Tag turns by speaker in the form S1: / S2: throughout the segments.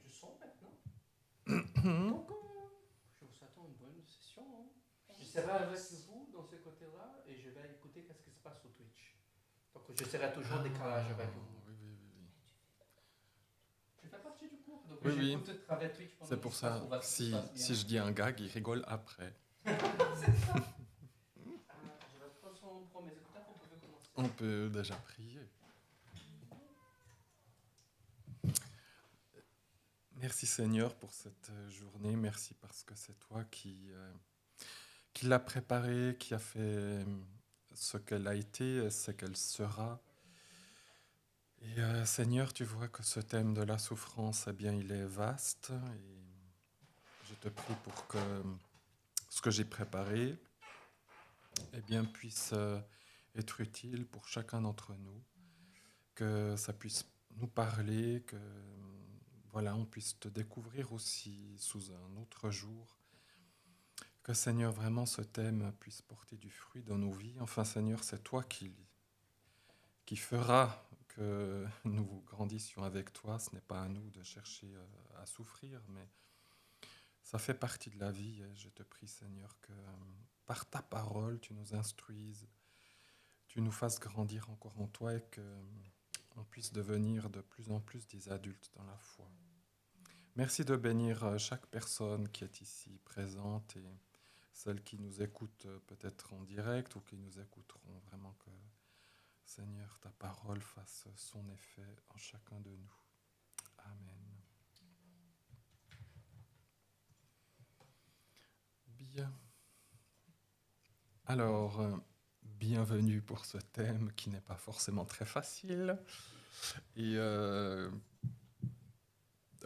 S1: du son maintenant. Donc, je vous attends une bonne session. Je serai avec vous dans ce côté-là et je vais écouter qu'est-ce qui se passe sur Twitch. Donc, je serai toujours en décalage avec vous.
S2: Oui.
S1: Je fais partie du cours, donc
S2: Oui,
S1: j'écoute à travers Twitch pendant
S2: c'est
S1: qu'il
S2: pour
S1: se passe,
S2: ça,
S1: on va que ça se
S2: si,
S1: passe bien.
S2: si je dis un gag, il rigole après.
S1: C'est ça. Je vais prendre mes écouteurs, on peut commencer.
S2: On peut déjà prier. Merci Seigneur pour cette journée. Merci parce que c'est toi qui l'a préparée, qui a fait ce qu'elle a été, ce qu'elle sera. Et Seigneur, tu vois que ce thème de la souffrance, eh bien, il est vaste. Et je te prie pour que ce que j'ai préparé, eh bien, puisse être utile pour chacun d'entre nous, que ça puisse nous parler, que voilà, on puisse te découvrir aussi sous un autre jour. Que Seigneur, vraiment ce thème puisse porter du fruit dans nos vies. Enfin Seigneur, c'est toi qui fera que nous grandissions avec toi. Ce n'est pas à nous de chercher à souffrir, mais ça fait partie de la vie. Et je te prie Seigneur que par ta parole, tu nous instruises, tu nous fasses grandir encore en toi et que on puisse devenir de plus en plus des adultes dans la foi. Merci de bénir chaque personne qui est ici présente et celles qui nous écoutent peut-être en direct ou qui nous écouteront. Vraiment que, Seigneur, ta parole fasse son effet en chacun de nous. Amen. Bien. Alors, bienvenue pour ce thème qui n'est pas forcément très facile. Et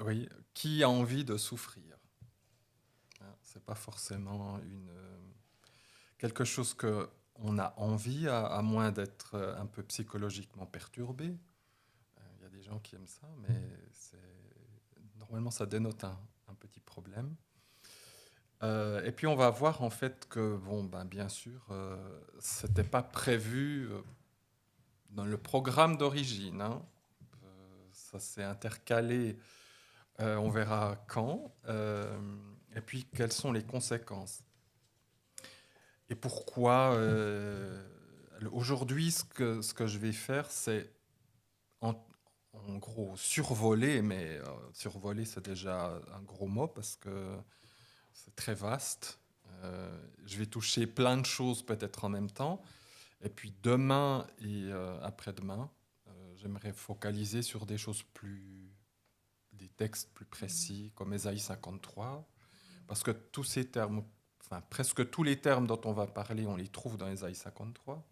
S2: oui, qui a envie de souffrir? C'est pas forcément quelque chose que on a envie, à moins d'être un peu psychologiquement perturbé. Il y a des gens qui aiment ça, mais normalement ça dénote un petit problème. Et puis on va voir en fait que, bon, bien sûr, c'était pas prévu dans le programme d'origine. Hein. Ça s'est intercalé, on verra quand. Et puis quelles sont les conséquences. Et pourquoi aujourd'hui, ce que je vais faire, c'est en gros survoler, mais survoler, c'est déjà un gros mot parce que c'est très vaste. Je vais toucher plein de choses peut-être en même temps. Et puis demain et après-demain, j'aimerais focaliser sur des textes plus précis, comme Ésaïe 53, parce que tous ces termes, enfin presque tous les termes dont on va parler, on les trouve dans Ésaïe 53.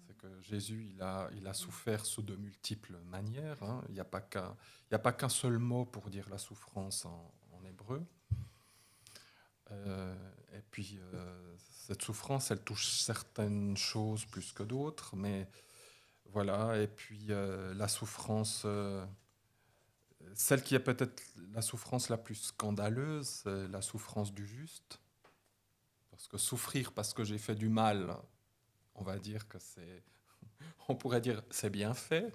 S2: C'est que Jésus, il a souffert sous de multiples manières. Hein. Il n'y a pas qu'un seul mot pour dire la souffrance en hébreu. Et puis, cette souffrance, elle touche certaines choses plus que d'autres, mais voilà. Et puis, la souffrance, celle qui est peut-être la souffrance la plus scandaleuse, c'est la souffrance du juste. Parce que souffrir parce que j'ai fait du mal, on va dire que on pourrait dire c'est bien fait,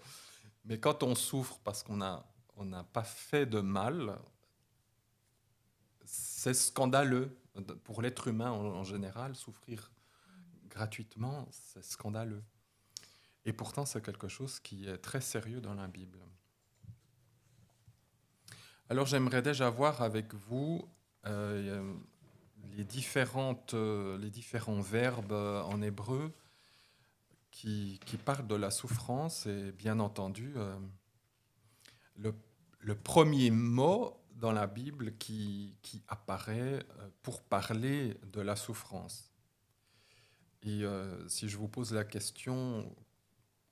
S2: mais quand on souffre parce on n'a pas fait de mal, c'est scandaleux. Pour l'être humain en général, souffrir gratuitement, c'est scandaleux. Et pourtant, c'est quelque chose qui est très sérieux dans la Bible. Alors, j'aimerais déjà voir avec vous les différents verbes en hébreu qui parlent de la souffrance. Et bien entendu, le, le premier mot dans la Bible qui apparaît pour parler de la souffrance. Et si je vous pose la question,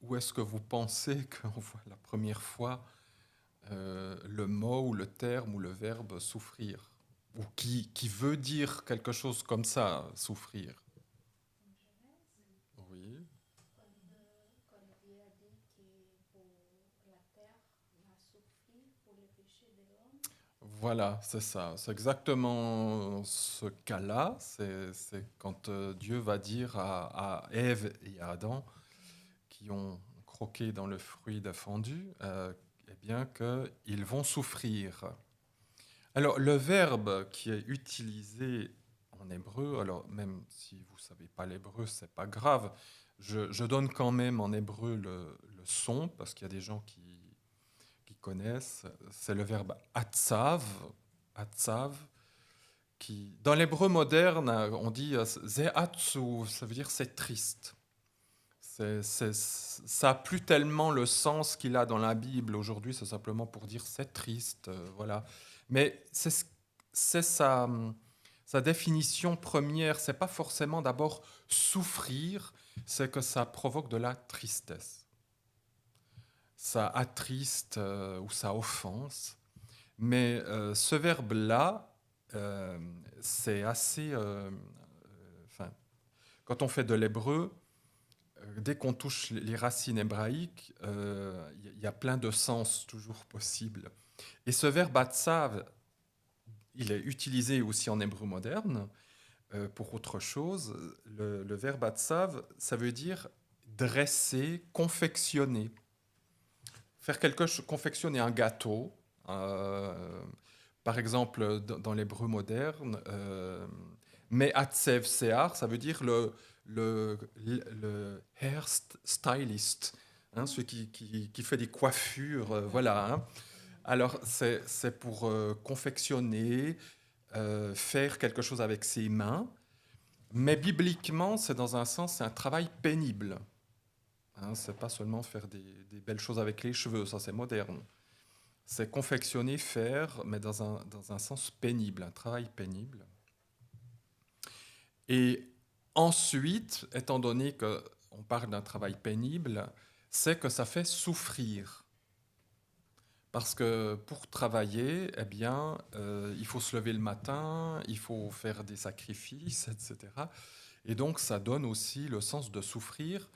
S2: où est-ce que vous pensez qu'on voit la première fois le mot ou le terme ou le verbe souffrir? Ou qui veut dire quelque chose comme ça, souffrir? Oui.
S3: Quand Dieu a dit que pour la terre va souffrir pour le péché de l'homme.
S2: Voilà, c'est ça. C'est exactement ce cas-là. C'est quand Dieu va dire à Ève et à Adam qui ont croqué dans le fruit défendu, eh bien qu'ils vont souffrir. Alors, le verbe qui est utilisé en hébreu, alors même si vous ne savez pas l'hébreu, c'est pas grave, je donne quand même en hébreu le son, parce qu'il y a des gens qui connaissent, c'est le verbe atzav, atzav, qui, dans l'hébreu moderne, on dit ze atzu, ça veut dire c'est triste. Ça n'a plus tellement le sens qu'il a dans la Bible aujourd'hui, c'est simplement pour dire c'est triste, voilà. Mais c'est sa définition première, c'est pas forcément d'abord souffrir, c'est que ça provoque de la tristesse. Ça attriste ou ça offense. Mais ce verbe-là, c'est assez... enfin, quand on fait de l'hébreu, dès qu'on touche les racines hébraïques, il y a plein de sens toujours possibles. Et ce verbe atzav, il est utilisé aussi en hébreu moderne pour autre chose. Le verbe atzav, ça veut dire dresser, confectionner. Faire quelque chose, confectionner un gâteau. Par exemple, dans l'hébreu moderne, mais atzev sear, ça veut dire le hairstylist, hein, celui qui fait des coiffures, voilà. Hein. Alors, c'est pour confectionner, faire quelque chose avec ses mains, mais bibliquement, c'est dans un sens, c'est un travail pénible. Hein, c'est pas seulement faire des belles choses avec les cheveux, ça c'est moderne. C'est confectionner, faire, mais dans un sens pénible, un travail pénible. Et ensuite, étant donné qu'on parle d'un travail pénible, c'est que ça fait souffrir. Parce que pour travailler, eh bien, il faut se lever le matin, il faut faire des sacrifices, etc. Et donc, ça donne aussi le sens de souffrir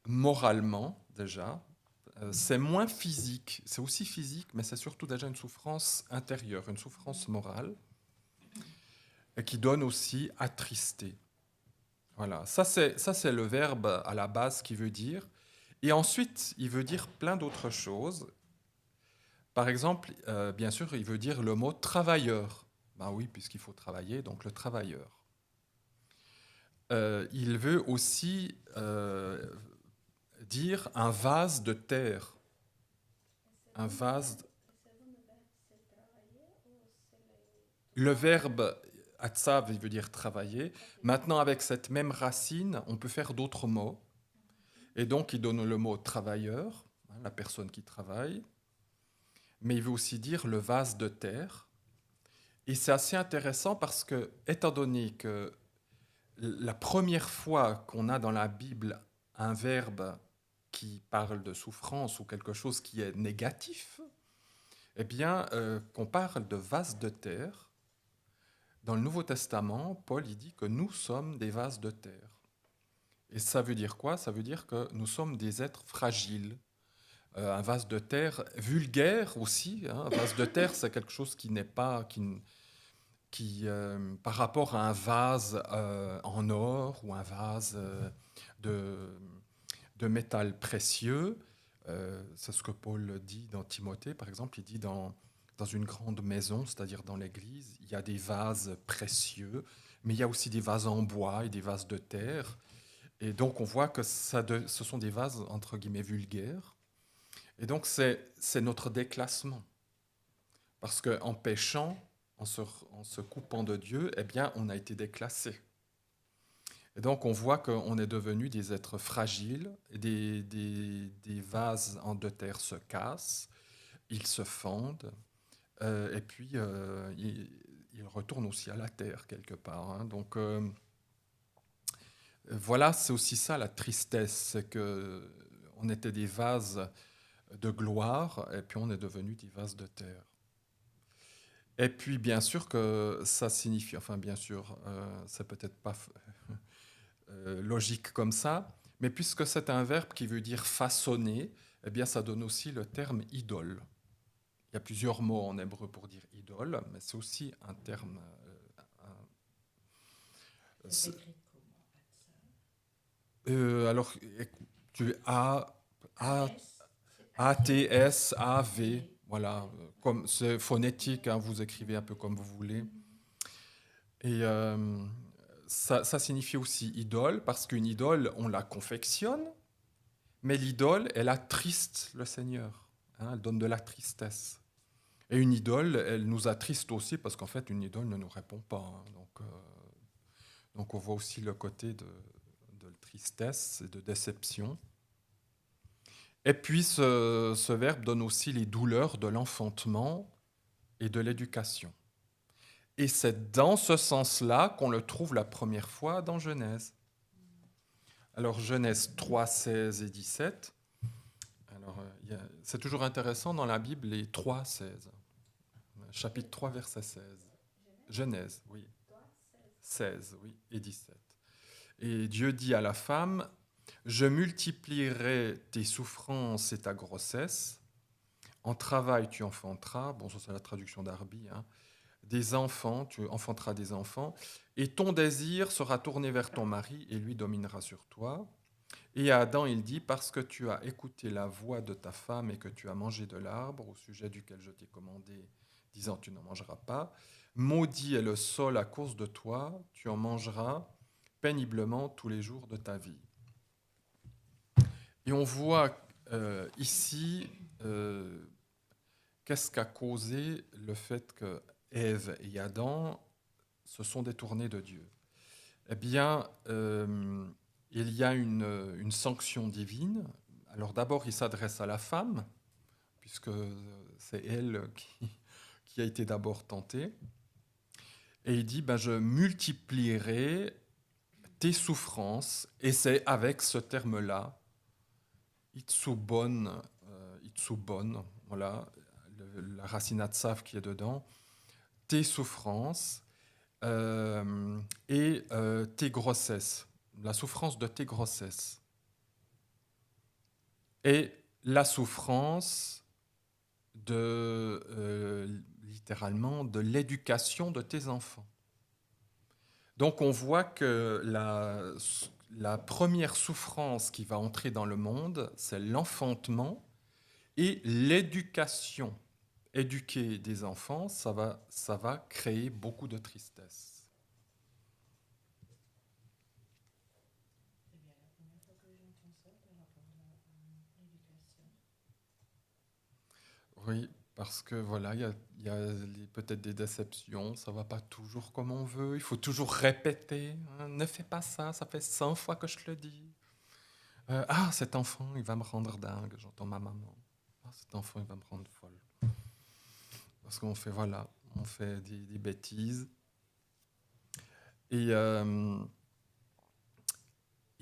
S2: moralement, déjà. C'est moins physique, c'est aussi physique, mais c'est surtout déjà une souffrance intérieure, une souffrance morale, et qui donne aussi attrister. Voilà, ça c'est le verbe à la base qui veut dire. Et ensuite, il veut dire plein d'autres choses. Par exemple, bien sûr, il veut dire le mot travailleur. Ben oui, puisqu'il faut travailler, donc le travailleur. Il veut aussi dire un vase de terre. Un vase. Le verbe atsav, il veut dire travailler. Maintenant, avec cette même racine, on peut faire d'autres mots. Et donc, il donne le mot travailleur, hein, la personne qui travaille. Mais il veut aussi dire le vase de terre. Et c'est assez intéressant parce que, étant donné que la première fois qu'on a dans la Bible un verbe qui parle de souffrance ou quelque chose qui est négatif, eh bien, qu'on parle de vase de terre, dans le Nouveau Testament, Paul il dit que nous sommes des vases de terre. Et ça veut dire quoi? Ça veut dire que nous sommes des êtres fragiles. Un vase de terre vulgaire aussi. Hein. Un vase de terre, c'est quelque chose qui n'est pas... par rapport à un vase en or ou un vase de métal précieux, c'est ce que Paul dit dans Timothée, par exemple, il dit dans une grande maison, c'est-à-dire dans l'église, il y a des vases précieux, mais il y a aussi des vases en bois et des vases de terre. Et donc on voit que ce sont des vases, entre guillemets, vulgaires. Et donc c'est notre déclassement. Parce qu'en péchant, en se coupant de Dieu, eh bien, on a été déclassé. Et donc, on voit qu'on est devenu des êtres fragiles, et des vases en de terre se cassent, ils se fendent, et puis ils retournent aussi à la terre quelque part. Hein. Donc, voilà, c'est aussi ça la tristesse, c'est qu'on était des vases de gloire, et puis on est devenu des vases de terre. Et puis, bien sûr que ça signifie, enfin, bien sûr, c'est peut-être pas logique comme ça, mais puisque c'est un verbe qui veut dire façonner, eh bien, ça donne aussi le terme idole. Il y a plusieurs mots en hébreu pour dire idole, mais c'est aussi un terme.
S4: C'est écrit comment,
S2: Alors, tu as. A-T-S-A-V. Voilà, comme c'est phonétique, hein, vous écrivez un peu comme vous voulez. Et ça signifie aussi idole, parce qu'une idole, on la confectionne, mais l'idole, elle attriste le Seigneur. Hein, elle donne de la tristesse. Et une idole, elle nous attriste aussi, parce qu'en fait, une idole ne nous répond pas. Hein. Donc on voit aussi le côté de tristesse et de déception. Et puis ce verbe donne aussi les douleurs de l'enfantement et de l'éducation. Et c'est dans ce sens-là qu'on le trouve la première fois dans Genèse. Alors Genèse 3, 16 et 17. Alors, c'est toujours intéressant dans la Bible les 3, 16. Chapitre 3, verset 16. Genèse, oui. 16, oui, et 17. Et Dieu dit à la femme, « Je multiplierai tes souffrances et ta grossesse. En travail, tu enfanteras. » Bon, ça c'est la traduction d'Arby. Hein. Des enfants, tu enfanteras des enfants. Et ton désir sera tourné vers ton mari et lui dominera sur toi. Et à Adam, il dit, « Parce que tu as écouté la voix de ta femme et que tu as mangé de l'arbre au sujet duquel je t'ai commandé, disant, tu n'en mangeras pas. Maudit est le sol à cause de toi, tu en mangeras péniblement tous les jours de ta vie. » Et on voit ici qu'est-ce qu'a causé le fait que Ève et Adam se sont détournés de Dieu. Eh bien, il y a une sanction divine. Alors d'abord, il s'adresse à la femme, puisque c'est elle qui a été d'abord tentée. Et il dit, je multiplierai tes souffrances, et c'est avec ce terme-là, Itsubon, voilà, la racine atsav qui est dedans, tes souffrances et tes grossesses, la souffrance de tes grossesses. Et la souffrance littéralement, de l'éducation de tes enfants. Donc on voit que la première souffrance qui va entrer dans le monde, c'est l'enfantement et l'éducation. Éduquer des enfants, ça va créer beaucoup de tristesse.
S4: C'est bien la première fois que j'entends ça par rapport à l'éducation.
S2: Oui, parce que voilà, il y a peut-être des déceptions, ça ne va pas toujours comme on veut, il faut toujours répéter, hein, ne fais pas ça, ça fait 100 fois que je te le dis. Cet enfant, il va me rendre dingue, j'entends ma maman. Cet enfant, il va me rendre folle. Parce qu'on fait, on fait des bêtises. Et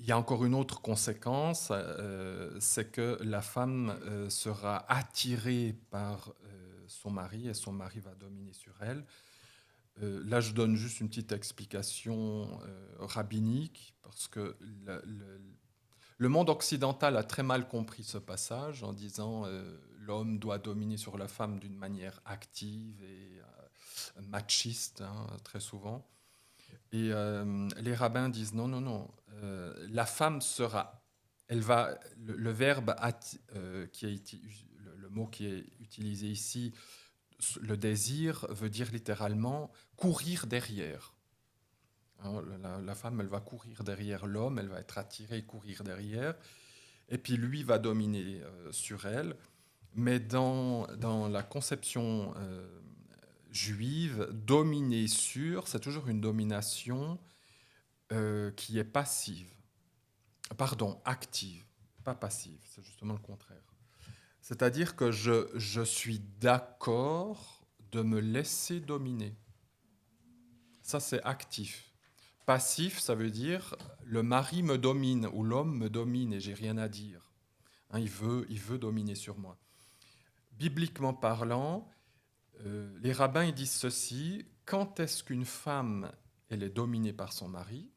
S2: il y a encore une autre conséquence, c'est que la femme sera attirée par son mari et son mari va dominer sur elle. Là, je donne juste une petite explication rabbinique parce que le monde occidental a très mal compris ce passage en disant l'homme doit dominer sur la femme d'une manière active et machiste, hein, très souvent. Et les rabbins disent non, la femme sera, elle va, le verbe le mot qui est utilisé ici, le désir veut dire littéralement courir derrière. Hein, la femme, elle va courir derrière l'homme, elle va être attirée et courir derrière, et puis lui va dominer sur elle. Mais dans la conception juive, dominer sur, c'est toujours une domination qui est passive. Pardon, active, pas passive, c'est justement le contraire. C'est-à-dire que je suis d'accord de me laisser dominer. Ça, c'est actif. Passif, ça veut dire le mari me domine ou l'homme me domine et j'ai rien à dire. Hein, il veut dominer sur moi. Bibliquement parlant, les rabbins ils disent ceci, quand est-ce qu'une femme elle est dominée par son mari?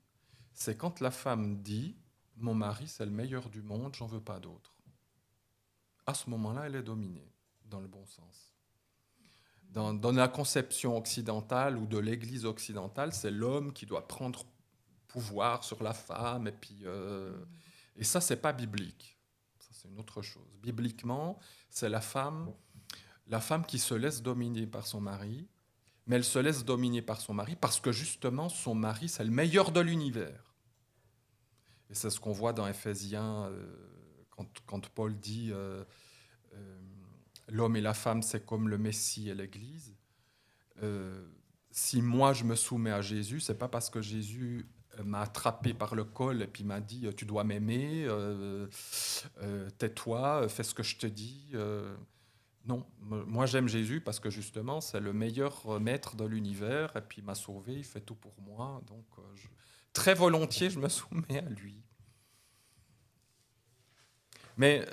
S2: C'est quand la femme dit « mon mari c'est le meilleur du monde, j'en veux pas d'autre ». À ce moment-là, elle est dominée, dans le bon sens. Dans la conception occidentale ou de l'Église occidentale, c'est l'homme qui doit prendre pouvoir sur la femme, et ça, c'est pas biblique. c'est une autre chose. Bibliquement, c'est la femme qui se laisse dominer par son mari, mais elle se laisse dominer par son mari parce que justement, son mari, c'est le meilleur de l'univers. Et c'est ce qu'on voit dans Éphésiens, quand Paul dit l'homme et la femme, c'est comme le Messie et l'Église. Si moi, je me soumets à Jésus, c'est pas parce que Jésus m'a attrapé par le col et puis m'a dit tu dois m'aimer, tais-toi, fais ce que je te dis. Non, moi j'aime Jésus parce que justement c'est le meilleur maître de l'univers et puis il m'a sauvé, il fait tout pour moi, donc très volontiers je me soumets à lui. Mais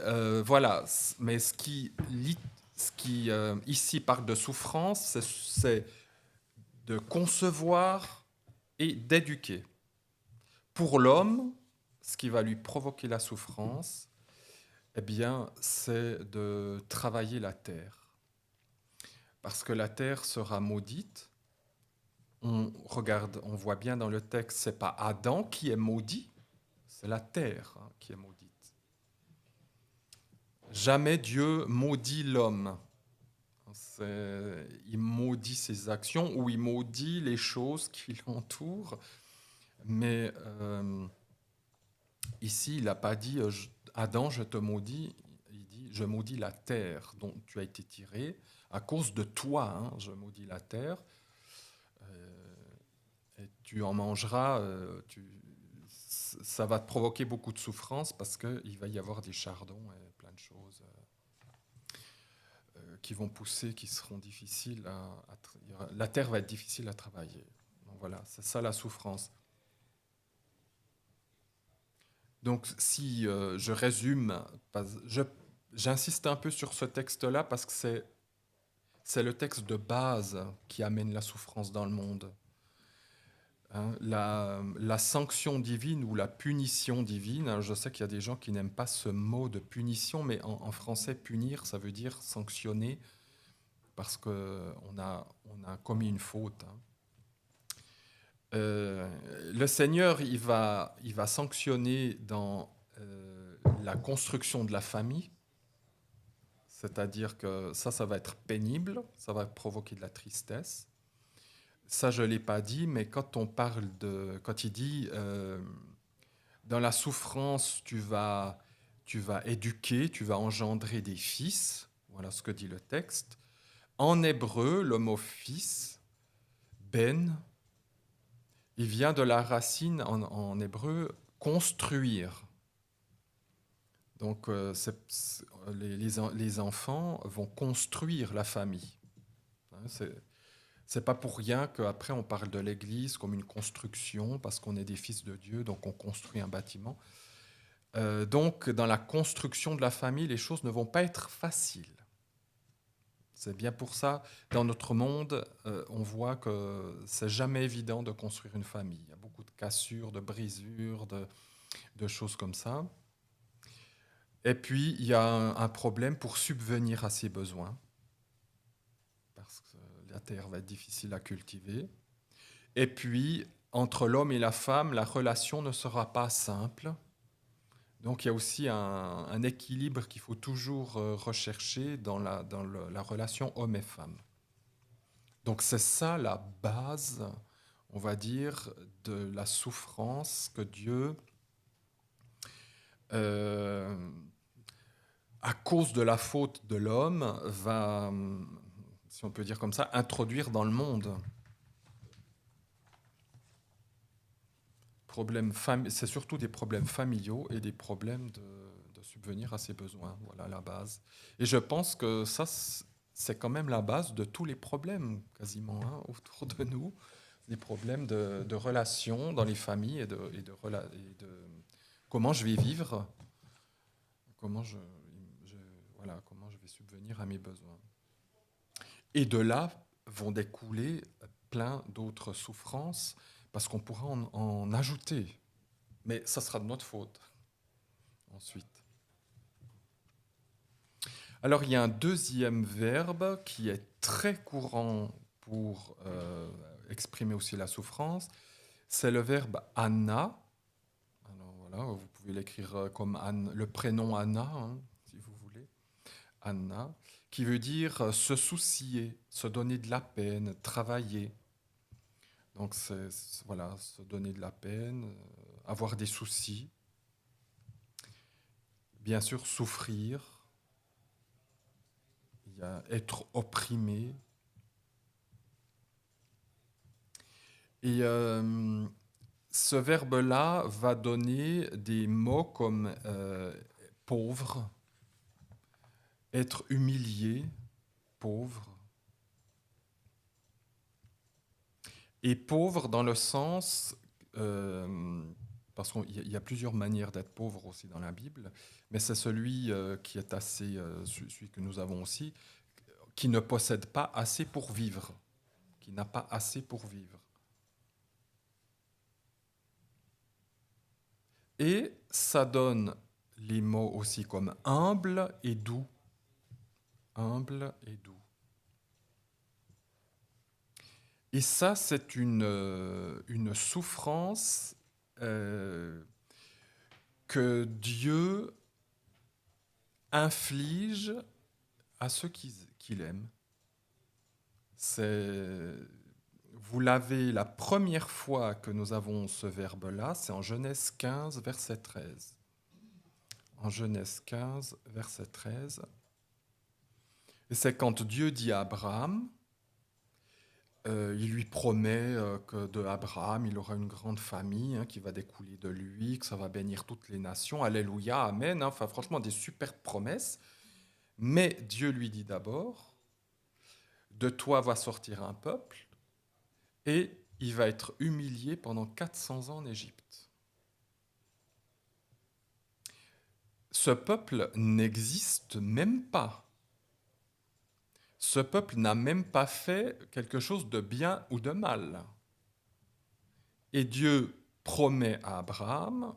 S2: voilà, mais ce qui ici parle de souffrance, c'est de concevoir et d'éduquer. Pour l'homme, ce qui va lui provoquer la souffrance, eh bien, c'est de travailler la terre. Parce que la terre sera maudite. On voit bien dans le texte, c'est pas Adam qui est maudit, c'est la terre qui est maudite. Jamais Dieu maudit l'homme. Il maudit ses actions ou il maudit les choses qui l'entourent. Mais ici, il n'a pas dit Adam, je te maudis. Il dit je maudis la terre dont tu as été tiré. À cause de toi, je maudis la terre. Et tu en mangeras. Ça va te provoquer beaucoup de souffrance parce qu'il va y avoir des chardons et plein de choses qui vont pousser, qui seront difficiles la terre va être difficile à travailler. Donc voilà, c'est ça la souffrance. Donc si je résume, j'insiste un peu sur ce texte-là parce que c'est le texte de base qui amène la souffrance dans le monde. La sanction divine ou la punition divine, je sais qu'il y a des gens qui n'aiment pas ce mot de punition, mais en français, punir, ça veut dire sanctionner, parce qu'on a commis une faute. Le Seigneur, il va sanctionner dans la construction de la famille, c'est-à-dire que ça va être pénible, ça va provoquer de la tristesse. Ça, je ne l'ai pas dit, mais quand il dit dans la souffrance, tu vas éduquer, tu vas engendrer des fils, voilà ce que dit le texte. En hébreu, le mot fils, ben, il vient de la racine en hébreu construire. Donc, les enfants vont construire la famille. C'est pas pour rien qu'après on parle de l'Église comme une construction, parce qu'on est des fils de Dieu, donc on construit un bâtiment. Donc dans la construction de la famille, les choses ne vont pas être faciles. C'est bien pour ça, dans notre monde, on voit que c'est jamais évident de construire une famille. Il y a beaucoup de cassures, de brisures, de choses comme ça. Et puis il y a un problème pour subvenir à ses besoins. Parce que la terre va être difficile à cultiver. Et puis, entre l'homme et la femme, la relation ne sera pas simple. Donc, il y a aussi un équilibre qu'il faut toujours rechercher dans la relation homme et femme. Donc, c'est ça la base, on va dire, de la souffrance que Dieu, à cause de la faute de l'homme, va, si on peut dire comme ça, introduire dans le monde. C'est surtout des problèmes familiaux et des problèmes de subvenir à ses besoins. Voilà la base. Et je pense que ça, c'est quand même la base de tous les problèmes, quasiment, autour de nous. Des problèmes de relations dans les familles et de comment je vais vivre, comment je vais subvenir à mes besoins. Et de là vont découler plein d'autres souffrances, parce qu'on pourra en ajouter. Mais ça sera de notre faute, ensuite. Alors, il y a un deuxième verbe qui est très courant pour exprimer aussi la souffrance. C'est le verbe « anna ». Alors, Voilà, vous pouvez l'écrire comme Anne, le prénom Anna, hein, si vous voulez. Anna, qui veut dire se soucier, se donner de la peine, travailler. Donc, voilà, se donner de la peine, avoir des soucis. Bien sûr, souffrir. Il y a être opprimé. Et ce verbe-là va donner des mots comme pauvre, être humilié, pauvre. Et pauvre dans le sens, parce qu'il y a plusieurs manières d'être pauvre aussi dans la Bible, mais c'est celui qui est assez, celui que nous avons aussi, qui ne possède pas assez pour vivre, qui n'a pas assez pour vivre. Et ça donne les mots aussi comme humble et doux. Humble et doux. Et ça, c'est une souffrance que Dieu inflige à ceux qu'il aime. Vous l'avez la première fois que nous avons ce verbe-là, c'est en Genèse 15, verset 13. En Genèse 15, verset 13. Et c'est quand Dieu dit à Abraham, il lui promet que de Abraham, il aura une grande famille qui va découler de lui, que ça va bénir toutes les nations. Alléluia, amen. Enfin, franchement, des superbes promesses. Mais Dieu lui dit d'abord, de toi va sortir un peuple, et il va être humilié pendant 400 ans en Égypte. Ce peuple n'existe même pas. Ce peuple n'a même pas fait quelque chose de bien ou de mal. Et Dieu promet à Abraham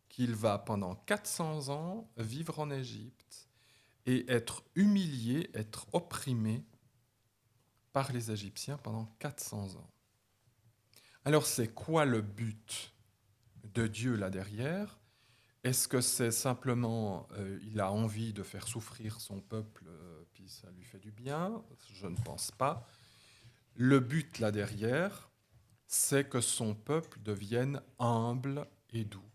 S2: qu'il va pendant 400 ans vivre en Égypte et être humilié, être opprimé par les Égyptiens pendant 400 ans. Alors c'est quoi le but de Dieu là derrière ? Est-ce que c'est simplement il a envie de faire souffrir son peuple puis ça lui fait du bien ? Je ne pense pas. Le but là derrière, c'est que son peuple devienne humble et doux.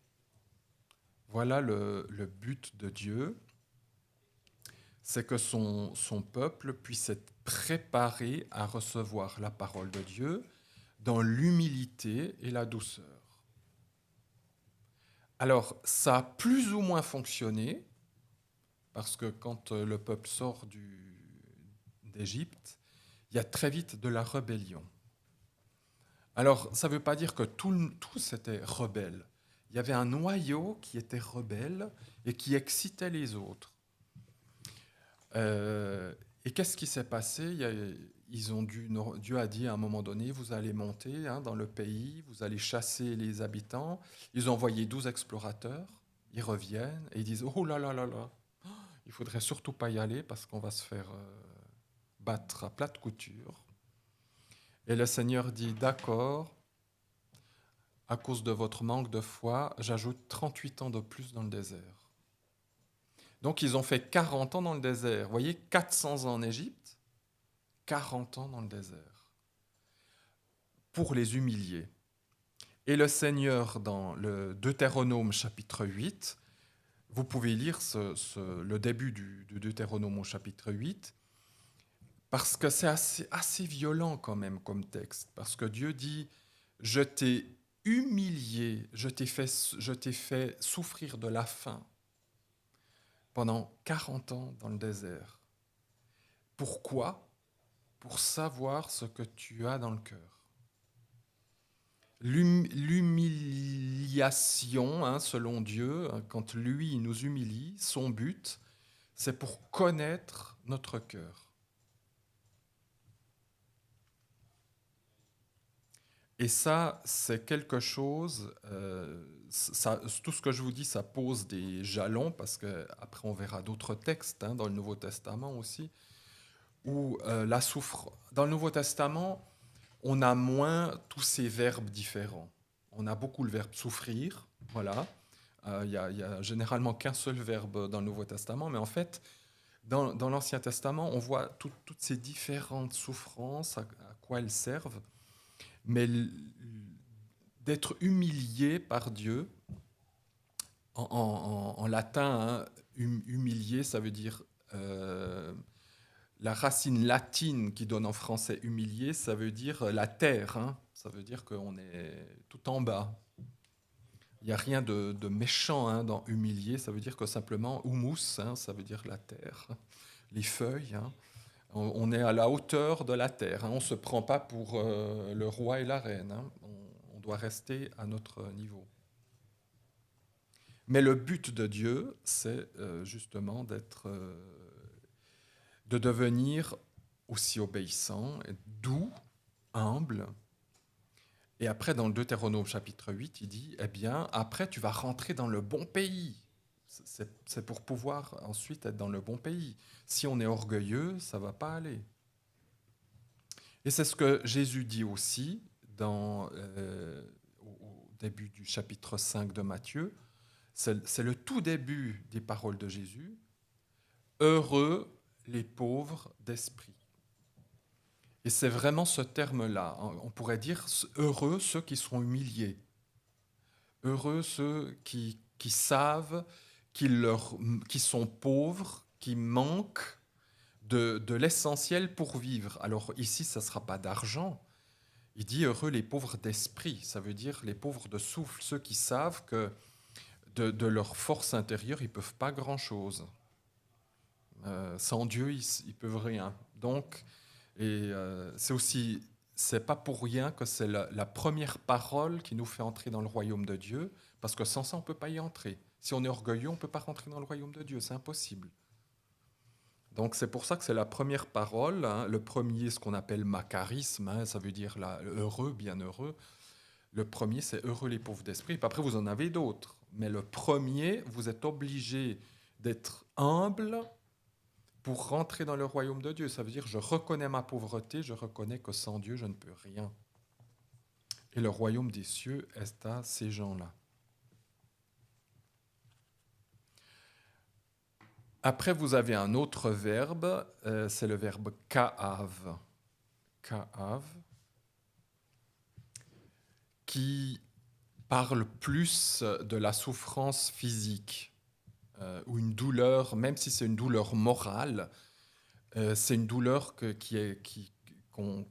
S2: Voilà le but de Dieu, c'est que son peuple puisse être préparé à recevoir la parole de Dieu dans l'humilité et la douceur. Alors, ça a plus ou moins fonctionné, parce que quand le peuple sort d'Égypte, il y a très vite de la rébellion. Alors, ça ne veut pas dire que tous étaient rebelles. Il y avait un noyau qui était rebelle et qui excitait les autres. Et qu'est-ce qui s'est passé ? Dieu a dit à un moment donné, vous allez monter dans le pays, vous allez chasser les habitants. Ils ont envoyé 12 explorateurs, ils reviennent et ils disent, oh là là là là, il ne faudrait surtout pas y aller parce qu'on va se faire battre à plate couture. Et le Seigneur dit, d'accord, à cause de votre manque de foi, j'ajoute 38 ans de plus dans le désert. Donc ils ont fait 40 ans dans le désert. Vous voyez, 400 ans en Égypte, 40 ans dans le désert. Pour les humilier. Et le Seigneur, dans le Deutéronome chapitre 8, vous pouvez lire le début du Deutéronome au chapitre 8, parce que c'est assez violent quand même comme texte. Parce que Dieu dit, je t'ai humilié, je t'ai fait souffrir de la faim pendant 40 ans dans le désert. Pourquoi ? Pour savoir ce que tu as dans le cœur. L'humiliation, selon Dieu, quand lui nous humilie, son but, c'est pour connaître notre cœur. Et ça, c'est quelque chose, tout ce que je vous dis, ça pose des jalons, parce qu'après on verra d'autres textes dans le Nouveau Testament aussi, où dans le Nouveau Testament, on a moins tous ces verbes différents. On a beaucoup le verbe souffrir, voilà, Il y a généralement qu'un seul verbe dans le Nouveau Testament, mais en fait, dans l'Ancien Testament, on voit toutes ces différentes souffrances, à quoi elles servent, mais d'être humilié par Dieu, en latin, hein, humilié, ça veut dire la racine latine qui donne en français humilié, ça veut dire la terre, hein, ça veut dire qu'on est tout en bas. Il n'y a rien de méchant, hein, dans humilié, ça veut dire que simplement humus, hein, ça veut dire la terre, les feuilles. Hein. On est à la hauteur de la terre, hein, on ne se prend pas pour le roi et la reine, hein, on doit rester à notre niveau. Mais le but de Dieu, c'est justement de devenir aussi obéissant, doux, humble. Et après, dans le Deutéronome chapitre 8, il dit, eh bien, après, tu vas rentrer dans le bon pays. C'est pour pouvoir ensuite être dans le bon pays. Si on est orgueilleux, ça ne va pas aller. Et c'est ce que Jésus dit aussi au début du chapitre 5 de Matthieu. C'est le tout début des paroles de Jésus. Heureux les pauvres d'esprit. Et c'est vraiment ce terme-là. On pourrait dire heureux ceux qui sont humiliés. Heureux ceux qui savent qui sont pauvres, qui manquent de l'essentiel pour vivre. Alors ici, ça ne sera pas d'argent. Il dit heureux les pauvres d'esprit. Ça veut dire les pauvres de souffle, ceux qui savent que de leur force intérieure, ils ne peuvent pas grand-chose. Sans Dieu, ils ne peuvent rien. Donc, c'est pas pour rien que c'est la première parole qui nous fait entrer dans le royaume de Dieu, parce que sans ça, on ne peut pas y entrer. Si on est orgueilleux, on ne peut pas rentrer dans le royaume de Dieu, c'est impossible. Donc c'est pour ça que c'est la première parole, hein, le premier, ce qu'on appelle macarisme, hein, ça veut dire heureux, bienheureux. Le premier, c'est heureux les pauvres d'esprit. Puis après, vous en avez d'autres. Mais le premier, vous êtes obligé d'être humble pour rentrer dans le royaume de Dieu. Ça veut dire, je reconnais ma pauvreté, je reconnais que sans Dieu, je ne peux rien. Et le royaume des cieux est à ces gens-là. Après, vous avez un autre verbe, c'est le verbe ka'av. Ka'av, qui parle plus de la souffrance physique, ou une douleur, même si c'est une douleur morale, c'est une douleur qu'on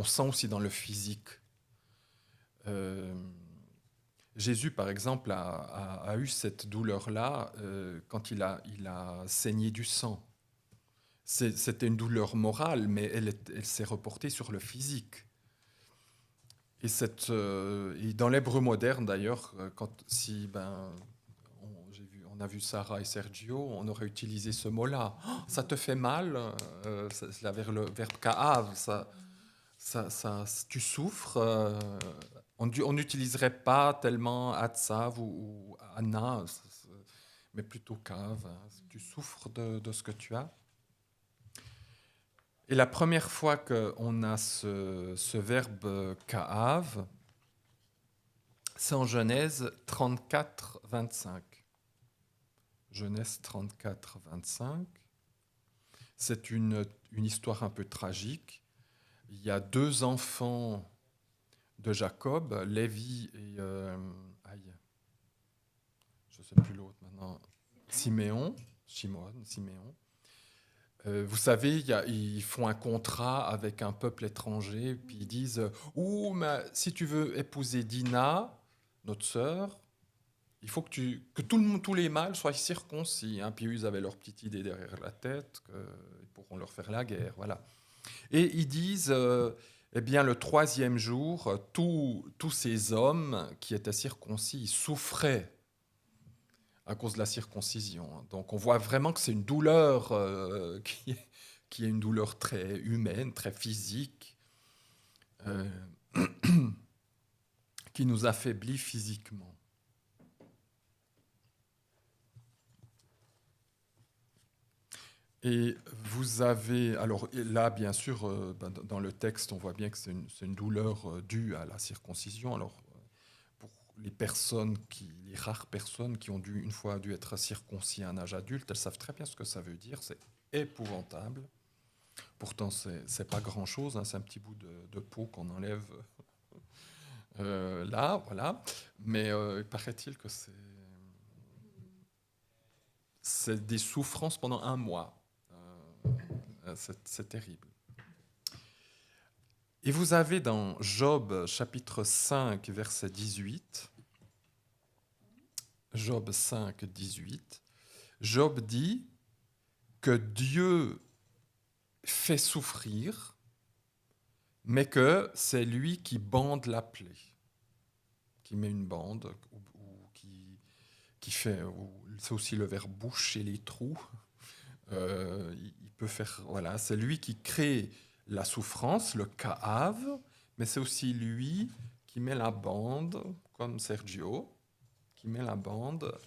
S2: sent aussi dans le physique. Jésus, par exemple, a eu cette douleur-là quand il a saigné du sang. C'était une douleur morale, mais elle s'est reportée sur le physique. Et dans l'hébreu moderne, d'ailleurs, on a vu Sarah et Sergio, on aurait utilisé ce mot-là. Oh, ça te fait mal, c'est le verbe ka'av, tu souffres. On n'utiliserait pas tellement atsav ou anna, mais plutôt ka'av. Tu souffres de ce que tu as. Et la première fois qu'on a ce verbe ka'av, c'est en Genèse 34, 25. Genèse 34, 25. C'est une histoire un peu tragique. Il y a deux enfants de Jacob, Lévi et... je ne sais plus l'autre maintenant. Siméon. Vous savez, ils font un contrat avec un peuple étranger, puis ils disent « mais si tu veux épouser Dina, notre sœur, il faut que tous les mâles soient circoncis. Hein. » Puis eux, ils avaient leur petite idée derrière la tête, qu'ils pourront leur faire la guerre. Voilà. Et ils disent eh bien, le troisième jour, tous ces hommes qui étaient circoncis, ils souffraient à cause de la circoncision. Donc on voit vraiment que c'est une douleur qui est une douleur très humaine, très physique, qui nous affaiblit physiquement. Et vous avez, alors là bien sûr, dans le texte on voit bien que c'est une douleur due à la circoncision. Alors les rares personnes qui ont une fois dû être circoncis à un âge adulte, elles savent très bien ce que ça veut dire. C'est épouvantable. Pourtant, c'est pas grand-chose. Hein, c'est un petit bout de peau qu'on enlève là, voilà. Mais paraît-il que c'est des souffrances pendant un mois. C'est terrible. Et vous avez dans Job chapitre 5, verset 18, Job 5, 18, Job dit que Dieu fait souffrir, mais que c'est lui qui bande la plaie, qui met une bande, ou qui fait, c'est aussi le verbe boucher les trous. Il peut faire, voilà, c'est lui qui crée la souffrance, le ka'av, mais c'est aussi lui qui met la bande, comme Sergio, qui met la bande.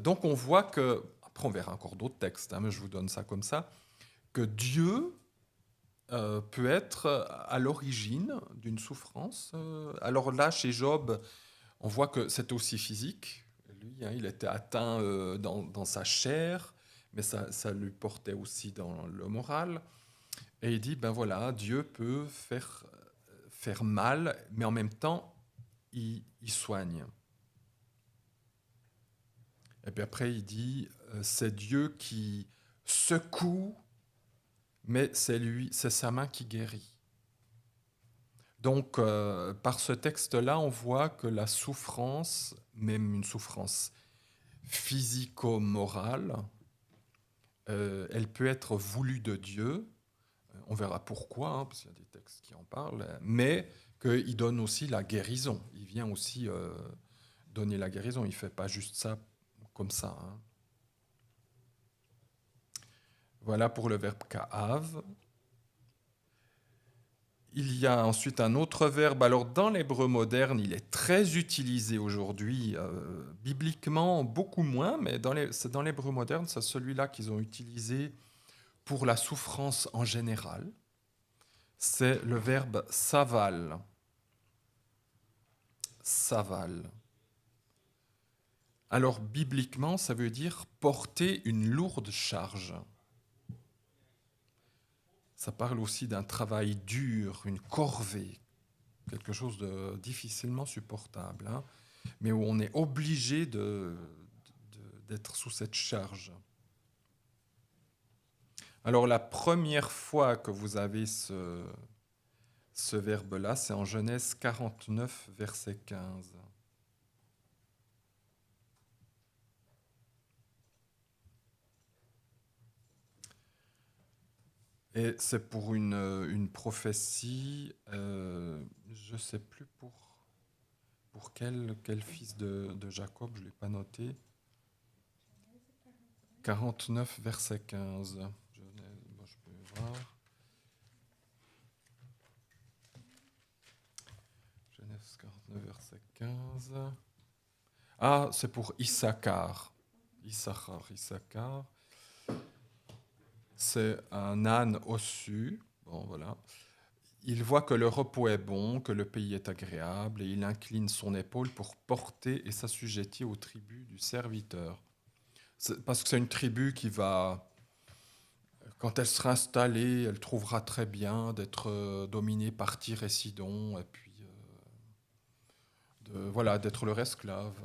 S2: Donc on voit que, après on verra encore d'autres textes, hein, mais je vous donne ça comme ça, que Dieu peut être à l'origine d'une souffrance. Alors là, chez Job, on voit que c'est aussi physique. Lui, hein, il était atteint dans sa chair, mais ça lui portait aussi dans le moral. Et il dit, ben voilà, Dieu peut faire mal, mais en même temps, il soigne. Et puis après, il dit, c'est Dieu qui secoue, mais c'est sa main qui guérit. Donc, par ce texte-là, on voit que la souffrance, même une souffrance physico-morale, elle peut être voulue de Dieu. On verra pourquoi, hein, parce qu'il y a des textes qui en parlent, mais qu'il donne aussi la guérison. Il vient aussi donner la guérison. Il ne fait pas juste ça comme ça. Hein. Voilà pour le verbe ka'av. Il y a ensuite un autre verbe. Alors, dans l'hébreu moderne, il est très utilisé aujourd'hui, bibliquement beaucoup moins, mais dans l'hébreu moderne, c'est celui-là qu'ils ont utilisé pour la souffrance en général. C'est le verbe saval. Saval. Alors, bibliquement, ça veut dire porter une lourde charge. Ça parle aussi d'un travail dur, une corvée, quelque chose de difficilement supportable, hein, mais où on est obligé d'être sous cette charge. Alors la première fois que vous avez ce verbe-là, c'est en Genèse 49, verset 15. Et c'est pour une prophétie, je ne sais plus pour quel fils de Jacob, je ne l'ai pas noté. 49, verset 15. Je peux voir. Genèse 49, verset 15. Ah, c'est pour Issachar. Issachar. C'est un âne ossu. Bon, voilà. Il voit que le repos est bon, que le pays est agréable, et il incline son épaule pour porter et s'assujettir aux tribus du serviteur. Parce que c'est une tribu qui va, quand elle sera installée, elle trouvera très bien d'être dominée par Tyr et Sidon, et puis d'être leur esclave.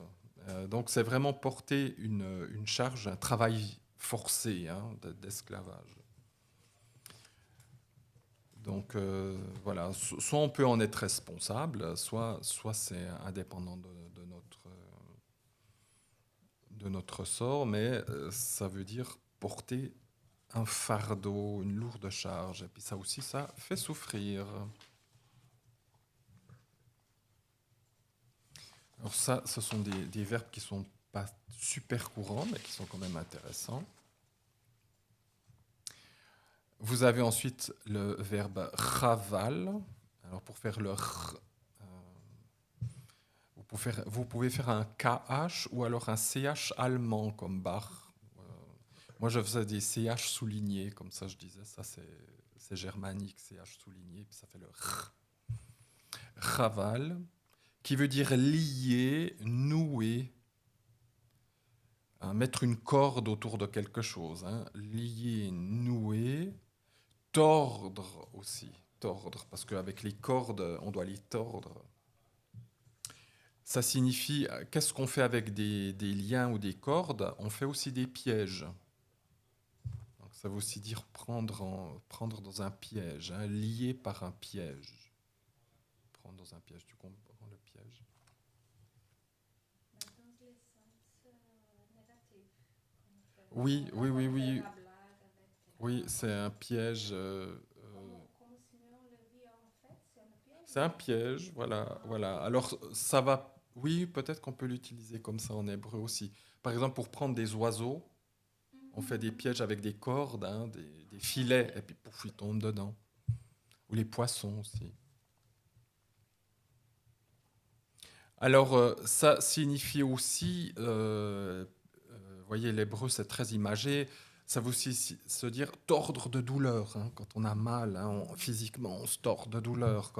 S2: Donc c'est vraiment porter une charge, un travail forcé, hein, d'esclavage. Donc voilà, soit on peut en être responsable, soit c'est indépendant de notre sort, mais ça veut dire porter un fardeau, une lourde charge. Et puis ça aussi, ça fait souffrir. Alors ça, ce sont des verbes qui ne sont pas super courants, mais qui sont quand même intéressants. Vous avez ensuite le verbe chaval. Alors pour faire le vous pouvez faire un KH ou alors un CH allemand comme Bach. Moi, je faisais des CH soulignés, comme ça je disais, ça c'est germanique, CH souligné, puis ça fait le chaval, qui veut dire lier, nouer, hein, mettre une corde autour de quelque chose, hein, lier, nouer, tordre aussi, tordre, parce qu'avec les cordes, on doit les tordre. Ça signifie, qu'est-ce qu'on fait avec des liens ou des cordes? On fait aussi des pièges. Donc ça veut aussi dire prendre dans un piège, hein, lié par un piège. Prendre dans un piège, tu comprends le piège?
S3: Dans le sens négatif,
S2: Oui, oui, oui, oui.
S3: la blague avec...
S2: Oui, c'est un piège.
S3: Comme Simeon le dit en fait, c'est un piège.
S2: C'est un piège, voilà, voilà. Alors ça va, oui, peut-être qu'on peut l'utiliser comme ça en hébreu aussi. Par exemple, pour prendre des oiseaux, on fait des pièges avec des cordes, hein, des filets, et puis pouf, ils tombent dedans. Ou les poissons aussi. Alors ça signifie aussi, vous voyez, l'hébreu c'est très imagé. Ça veut aussi se dire tordre de douleur, hein. Quand on a mal, hein, physiquement, on se tord de douleur.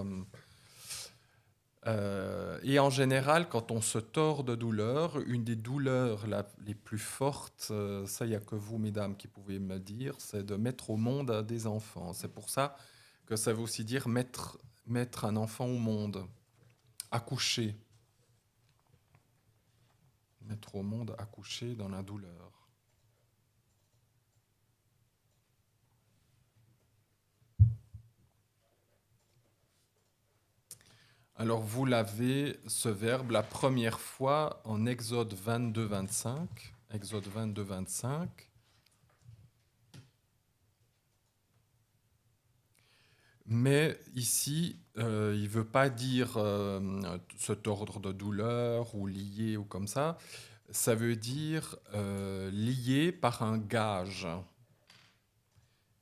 S2: Et en général, quand on se tord de douleur, une des douleurs les plus fortes, ça, il n'y a que vous, mesdames, qui pouvez me dire, c'est de mettre au monde des enfants. C'est pour ça que ça veut aussi dire mettre un enfant au monde, accoucher. Mettre au monde, accoucher dans la douleur. Alors, vous l'avez, ce verbe, la première fois en Exode 22-25. Exode 22-25. Mais ici, il ne veut pas dire se tordre de douleur ou lier ou comme ça. Ça veut dire lié par un gage.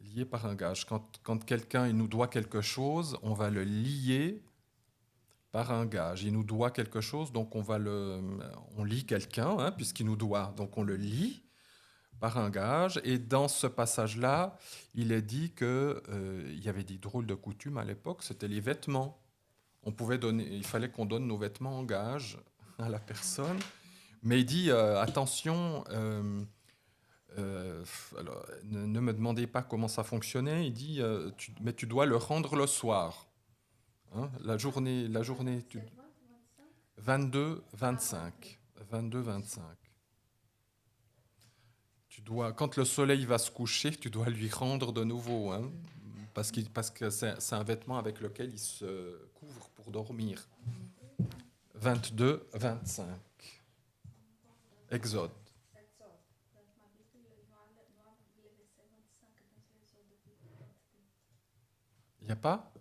S2: Lié par un gage. Quand quelqu'un il nous doit quelque chose, on va le lier par un gage. Il nous doit quelque chose, donc on lie quelqu'un, hein, puisqu'il nous doit. Donc on le lie par un gage. Et dans ce passage-là, il est dit qu'il y avait des drôles de coutumes à l'époque, c'était les vêtements. Il fallait qu'on donne nos vêtements en gage à la personne. Mais il dit, attention, alors, ne me demandez pas comment ça fonctionnait. Il dit, mais tu dois le rendre le soir. Hein, la journée 22, 25. 22, 25. Quand le soleil va se coucher, tu dois lui rendre de nouveau, hein, parce que c'est un vêtement avec lequel il se couvre pour dormir. 22, 25. Exode. Il n'y a pas?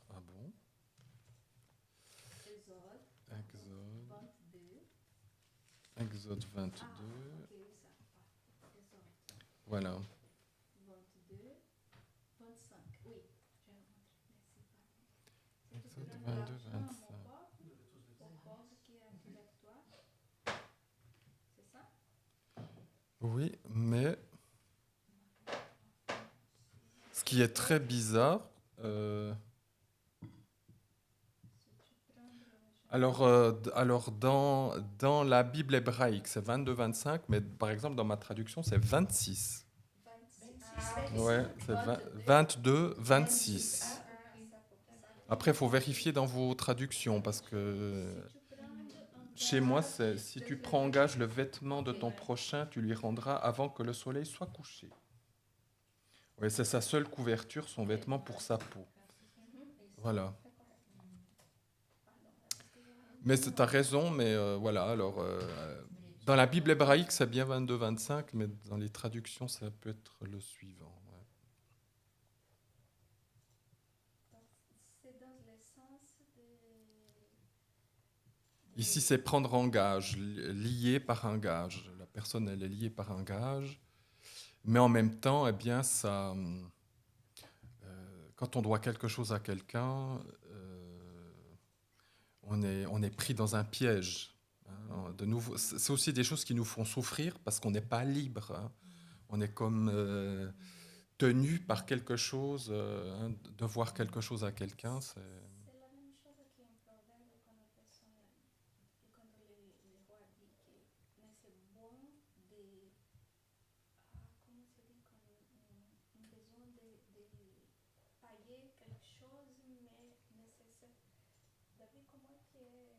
S2: Ah bon? Exode 22. Voilà.
S3: 22, 25. Oui, j'ai remarqué.
S2: Exode 22, 25.
S3: C'est ça?
S2: Oui, mais ce qui est très bizarre, alors dans la Bible hébraïque, c'est 22-25, mais par exemple dans ma traduction, c'est 26.
S3: 26.
S2: Ouais, c'est 22-26. Après, il faut vérifier dans vos traductions, parce que chez moi, c'est si tu prends en gage le vêtement de ton prochain, tu lui rendras avant que le soleil soit couché. Oui, c'est sa seule couverture, son vêtement pour sa peau. Voilà. Mais tu as raison, mais voilà, alors dans la Bible hébraïque, c'est bien 22-25, mais dans les traductions, ça peut être le suivant. Ouais.
S3: C'est dans le sens de...
S2: Ici, c'est prendre en gage, lié par un gage. La personne, elle est liée par un gage, mais en même temps, eh bien, ça, quand on doit quelque chose à quelqu'un, on est pris dans un piège. Hein. De nouveau, c'est aussi des choses qui nous font souffrir parce qu'on n'est pas libre. Hein. On est comme tenu par quelque chose, hein, de voir quelque chose à quelqu'un.
S3: C'est la même chose qui est un proverbe quand la personne sabe como é que é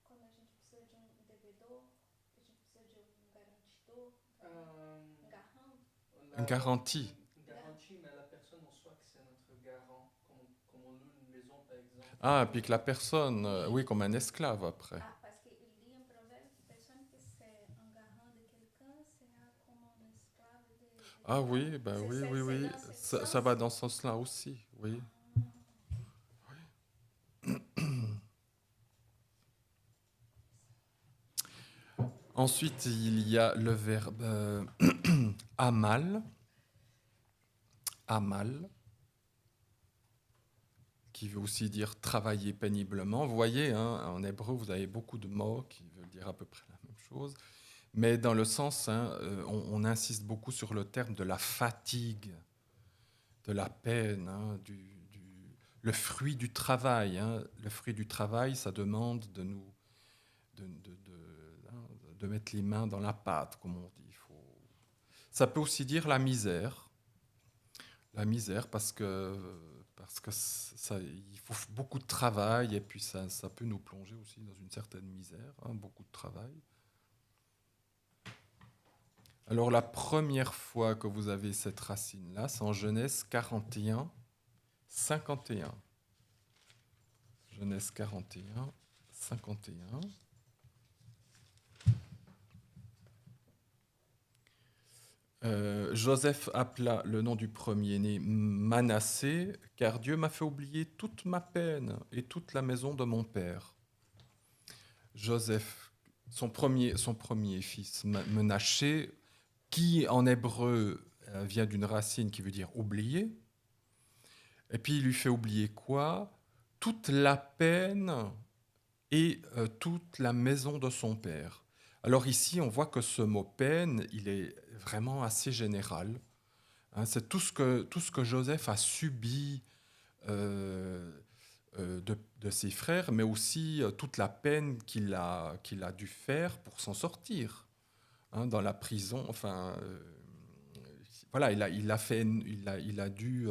S3: quando a gente precisa de um devedor, a gente precisa de um garantidor, um garant?
S2: Une garantie.
S1: Une garantie, mais la personne en soi que c'est notre garant, comme on loue une maison par exemple.
S2: Ah, puis que la personne, oui, comme un esclave après.
S3: Ah, parce qu'il dit un proverbe que personne que c'est un garant de quelqu'un sera comme un esclave de
S2: Ah
S3: quelqu'un.
S2: oui, ben oui,
S3: C'est
S2: oui, oui.
S3: dans ce
S2: Ça
S3: sens?
S2: va dans ce sens-là aussi, oui. Ensuite, il y a le verbe amal, amal, qui veut aussi dire travailler péniblement. Vous voyez, hein, en hébreu, vous avez beaucoup de mots qui veulent dire à peu près la même chose. Mais dans le sens, hein, on insiste beaucoup sur le terme de la fatigue, de la peine, hein, le fruit du travail. Hein. Le fruit du travail, ça demande de nous, de mettre les mains dans la pâte, comme on dit. Ça peut aussi dire la misère. La misère parce que ça, il faut beaucoup de travail et puis ça peut nous plonger aussi dans une certaine misère, hein, beaucoup de travail. Alors la première fois que vous avez cette racine-là, c'est en Genèse 41, 51. Genèse 41, 51. Joseph appela le nom du premier-né Manassé, car Dieu m'a fait oublier toute ma peine et toute la maison de mon père. Joseph, son premier fils, Menaché, qui en hébreu vient d'une racine qui veut dire oublier, et puis il lui fait oublier quoi? Toute la peine et toute la maison de son père. Alors ici, on voit que ce mot peine, il est vraiment assez général. Hein, c'est tout ce que Joseph a subi de ses frères, mais aussi toute la peine qu'il a dû faire pour s'en sortir. Hein, dans la prison, enfin, voilà, il a dû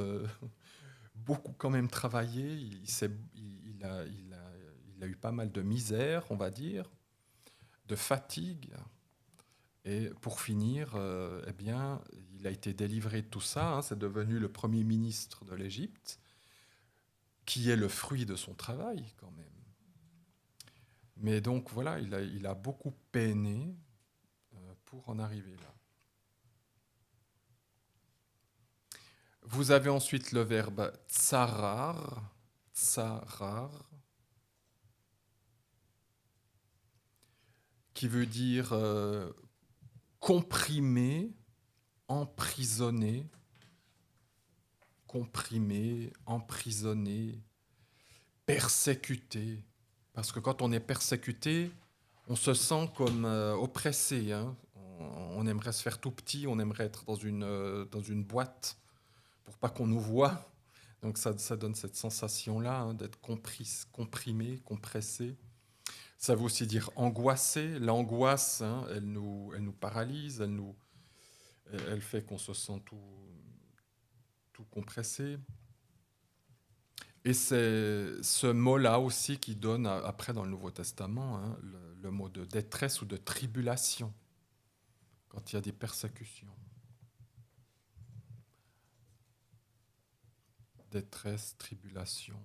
S2: beaucoup quand même travailler. Il a eu pas mal de misère, on va dire, de fatigue. Et pour finir, eh bien, il a été délivré de tout ça. Hein, c'est devenu le premier ministre de l'Égypte, qui est le fruit de son travail quand même. Mais donc voilà, il a beaucoup peiné pour en arriver là. Vous avez ensuite le verbe tsarar, qui veut dire comprimer, emprisonner, persécuter. Parce que quand on est persécuté, on se sent comme oppressé. Hein. On aimerait se faire tout petit, on aimerait être dans une boîte pour pas qu'on nous voie. Donc ça donne cette sensation-là, hein, d'être comprimé, compressé. Ça veut aussi dire angoissé. L'angoisse, hein, elle nous paralyse, elle fait qu'on se sent tout compressé. Et c'est ce mot-là aussi qui donne, après dans le Nouveau Testament, hein, le mot de détresse ou de tribulation, quand il y a des persécutions. Détresse, tribulation.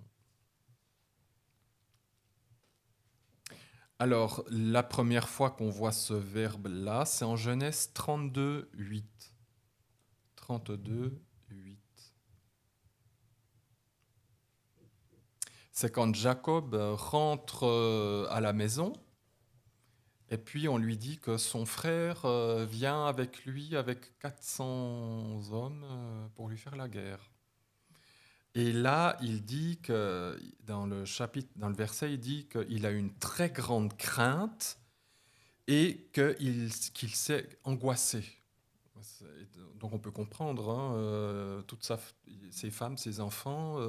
S2: Alors, la première fois qu'on voit ce verbe-là, c'est en Genèse 32, 8. 32, 8. C'est quand Jacob rentre à la maison, et puis on lui dit que son frère vient avec lui avec 400 hommes pour lui faire la guerre. Et là, il dit que, dans le verset, il dit qu'il a une très grande crainte et qu'il s'est angoissé. Donc on peut comprendre, hein, toutes ses femmes, ses enfants,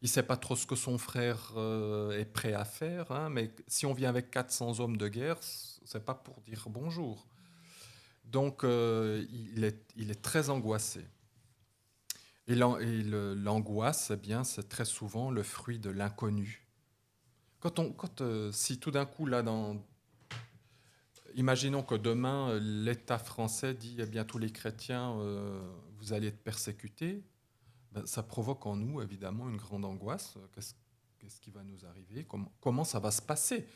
S2: il ne sait pas trop ce que son frère est prêt à faire, hein, mais si on vient avec 400 hommes de guerre, ce n'est pas pour dire bonjour. Donc il est très angoissé. Et l'angoisse, eh bien, c'est très souvent le fruit de l'inconnu. Si tout d'un coup, là, imaginons que demain, l'État français dit, eh bien, tous les chrétiens, vous allez être persécutés, ben, ça provoque en nous, évidemment, une grande angoisse. Qu'est-ce qui va nous arriver? Comment ça va se passer?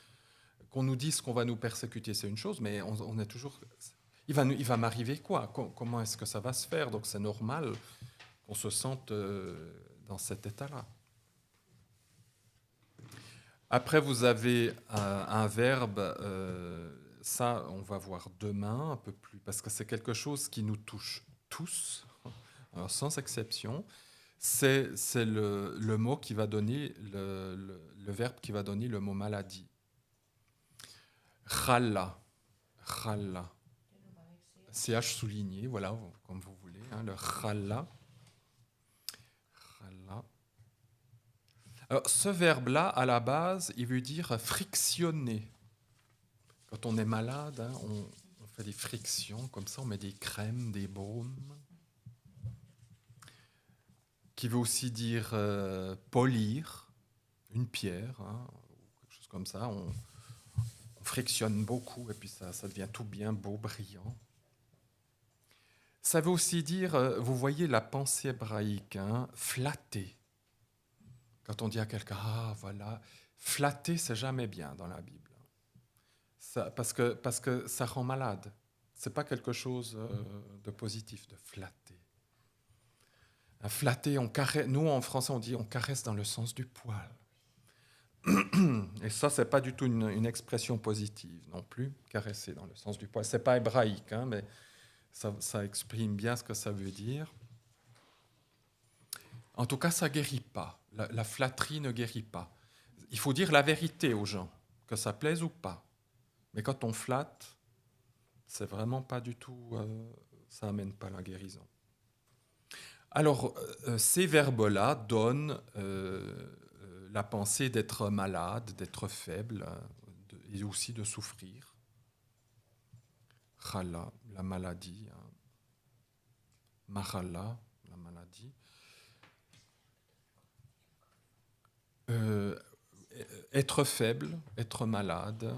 S2: Qu'on nous dise qu'on va nous persécuter, c'est une chose, mais on est toujours... Il va m'arriver quoi? Comment est-ce que ça va se faire? Donc c'est normal qu'on se sente dans cet état-là. Après, vous avez un verbe, ça, on va voir demain un peu plus, parce que c'est quelque chose qui nous touche tous, alors, sans exception. C'est le mot qui va donner, le verbe qui va donner le mot maladie. Khalla. Khalla. CH souligné, voilà, comme vous voulez, hein, le khalla. Khalla. Alors, ce verbe-là, à la base, il veut dire frictionner. Quand on est malade, hein, on fait des frictions, comme ça, on met des crèmes, des baumes. Qui veut aussi dire polir une pierre, hein, quelque chose comme ça. On frictionne beaucoup et puis ça devient tout bien beau, brillant. Ça veut aussi dire, vous voyez la pensée hébraïque, hein, flatter. Quand on dit à quelqu'un, ah voilà, flatter, c'est jamais bien dans la Bible. Parce que ça rend malade. C'est pas quelque chose de positif, de flatter. Flatter, nous en français on dit on caresse dans le sens du poil. Et ça, c'est pas du tout une expression positive non plus, caresser dans le sens du poil. C'est pas hébraïque, hein, mais ça exprime bien ce que ça veut dire. En tout cas, ça guérit pas. La flatterie ne guérit pas. Il faut dire la vérité aux gens, que ça plaise ou pas. Mais quand on flatte, c'est vraiment pas du tout, ça amène pas la guérison. Alors, ces verbes-là donnent la pensée d'être malade, d'être faible, et aussi de souffrir. Khala, la maladie. Mahala, la maladie. Être faible, être malade,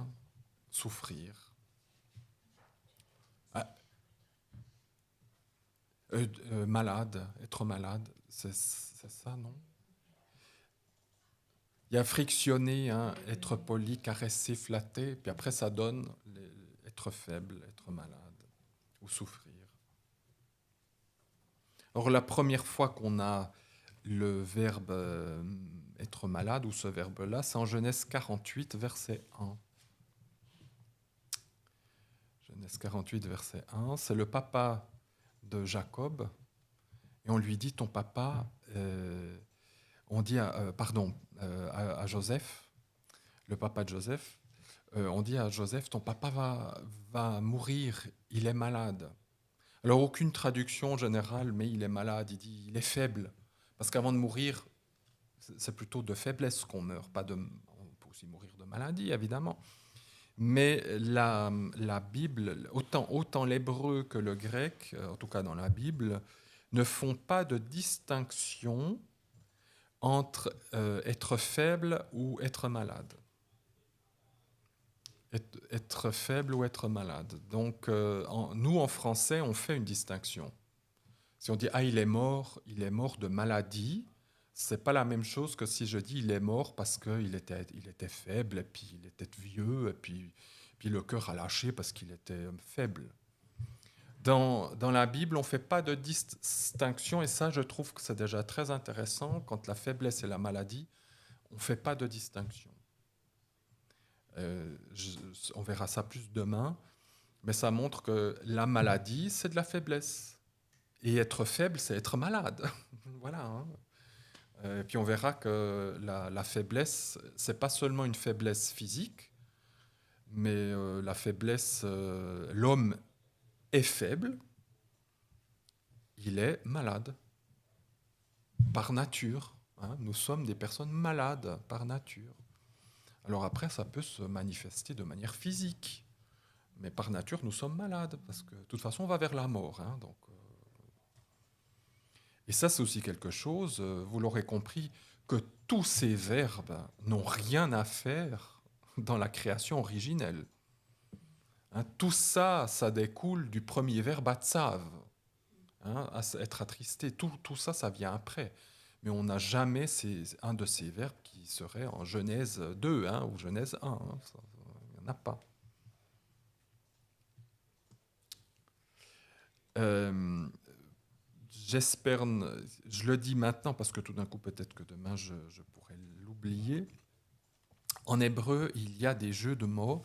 S2: souffrir. Malade, être malade, c'est ça, non? Il y a frictionner, hein, être poli, caresser, flatter, puis après ça donne être faible, être malade ou souffrir. Or, la première fois qu'on a le verbe être malade, ou ce verbe-là, c'est en Genèse 48, verset 1. Genèse 48, verset 1, c'est le papa de Jacob, et on lui dit, ton papa, on dit à Joseph, le papa de Joseph, on dit à Joseph, ton papa va mourir, il est malade. Alors aucune traduction générale, mais il est malade, il dit, il est faible, parce qu'avant de mourir, c'est plutôt de faiblesse qu'on meurt, on peut aussi mourir de maladie, évidemment. Mais la Bible, autant l'hébreu que le grec, en tout cas dans la Bible, ne font pas de distinction entre être faible ou être malade. Être faible ou être malade. Donc, nous, en français, on fait une distinction. Si on dit « Ah, il est mort de maladie », c'est pas la même chose que si je dis « Il est mort parce qu'il était faible, et puis il était vieux, et puis le cœur a lâché parce qu'il était faible ». Dans la Bible, on ne fait pas de distinction, et ça, je trouve que c'est déjà très intéressant. Quand la faiblesse et la maladie, on ne fait pas de distinction. On verra ça plus demain, mais ça montre que la maladie, c'est de la faiblesse. Et être faible, c'est être malade. Voilà. Hein. Et puis on verra que la faiblesse, ce n'est pas seulement une faiblesse physique, mais la faiblesse, l'homme est faible, il est malade, par nature. Hein. Nous sommes des personnes malades, par nature. Alors après, ça peut se manifester de manière physique, mais par nature, nous sommes malades, parce que de toute façon, on va vers la mort. Hein, donc, Et ça, c'est aussi quelque chose, vous l'aurez compris, que tous ces verbes n'ont rien à faire dans la création originelle. Hein, tout ça, ça découle du premier verbe atsav, hein, être attristé. Tout ça, ça vient après. Mais on n'a jamais un de ces verbes qui serait en Genèse 2 hein, ou Genèse 1. Hein, il n'y en a pas. J'espère, je le dis maintenant parce que tout d'un coup peut-être que demain je pourrais l'oublier. En hébreu, il y a des jeux de mots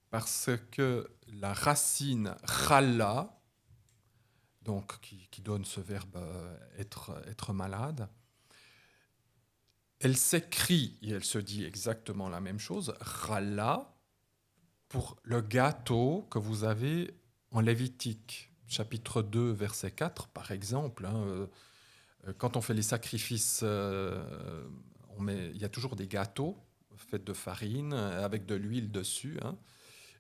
S2: parce que la racine chala, donc qui donne ce verbe être malade, elle s'écrit et elle se dit exactement la même chose, chala, pour le gâteau que vous avez en Lévitique, chapitre 2, verset 4, par exemple. Hein, quand on fait les sacrifices, il y a toujours des gâteaux faits de farine avec de l'huile dessus. Hein,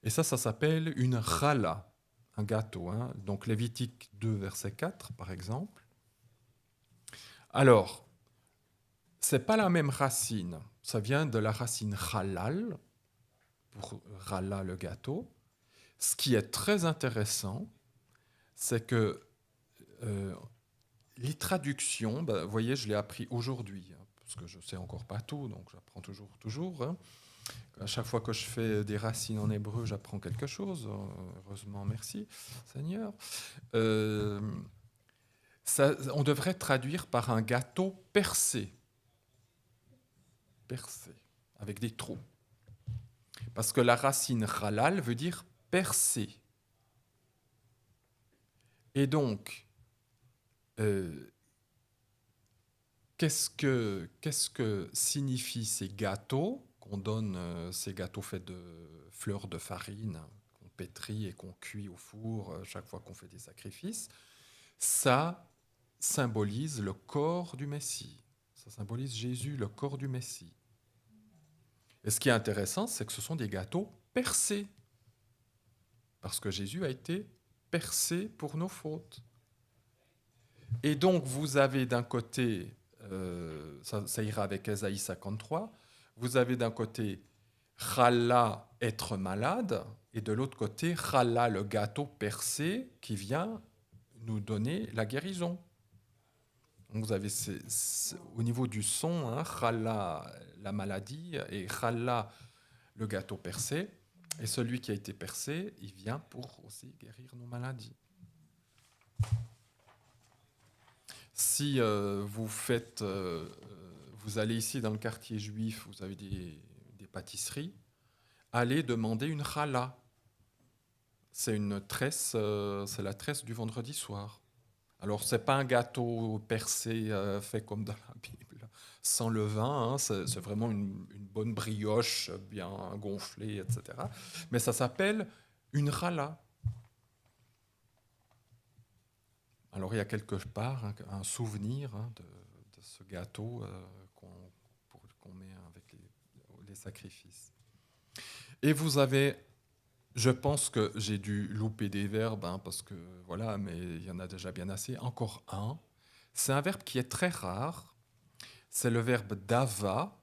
S2: et ça s'appelle une chala, un gâteau. Hein, donc Lévitique 2, verset 4, par exemple. Alors, c'est pas la même racine. Ça vient de la racine halal, pour challah, le gâteau. Ce qui est très intéressant, c'est que les traductions, vous voyez, je l'ai appris aujourd'hui, hein, parce que je ne sais encore pas tout, donc j'apprends toujours. Hein. À chaque fois que je fais des racines en hébreu, j'apprends quelque chose. Heureusement, merci, Seigneur. On devrait traduire par un gâteau percé, avec des trous. Parce que la racine halal veut dire percé. Et donc, qu'est-ce que signifient ces gâteaux qu'on donne, ces gâteaux faits de fleurs de farine, qu'on pétrit et qu'on cuit au four chaque fois qu'on fait des sacrifices? Ça symbolise le corps du Messie. Ça symbolise Jésus, le corps du Messie. Et ce qui est intéressant, c'est que ce sont des gâteaux percés. Parce que Jésus a été percé pour nos fautes. Et donc, vous avez d'un côté, ça ira avec Ésaïe 53, vous avez d'un côté challah, être malade, et de l'autre côté, challah, le gâteau percé, qui vient nous donner la guérison. Donc vous avez au niveau du son, hein, challah, la maladie, et challah, le gâteau percé. Et celui qui a été percé, il vient pour aussi guérir nos maladies. Si vous allez ici dans le quartier juif, vous avez des pâtisseries, allez demander une challah. C'est une tresse, c'est la tresse du vendredi soir. Alors, c'est pas un gâteau percé fait comme dans la Bible, sans levain, hein, c'est vraiment une bonne brioche bien gonflée, etc. Mais ça s'appelle une challah. Alors, il y a quelque part un souvenir de ce gâteau qu'on met avec les sacrifices. Et vous avez, je pense que j'ai dû louper des verbes, hein, parce que voilà, mais il y en a déjà bien assez. Encore un. C'est un verbe qui est très rare. C'est le verbe dava,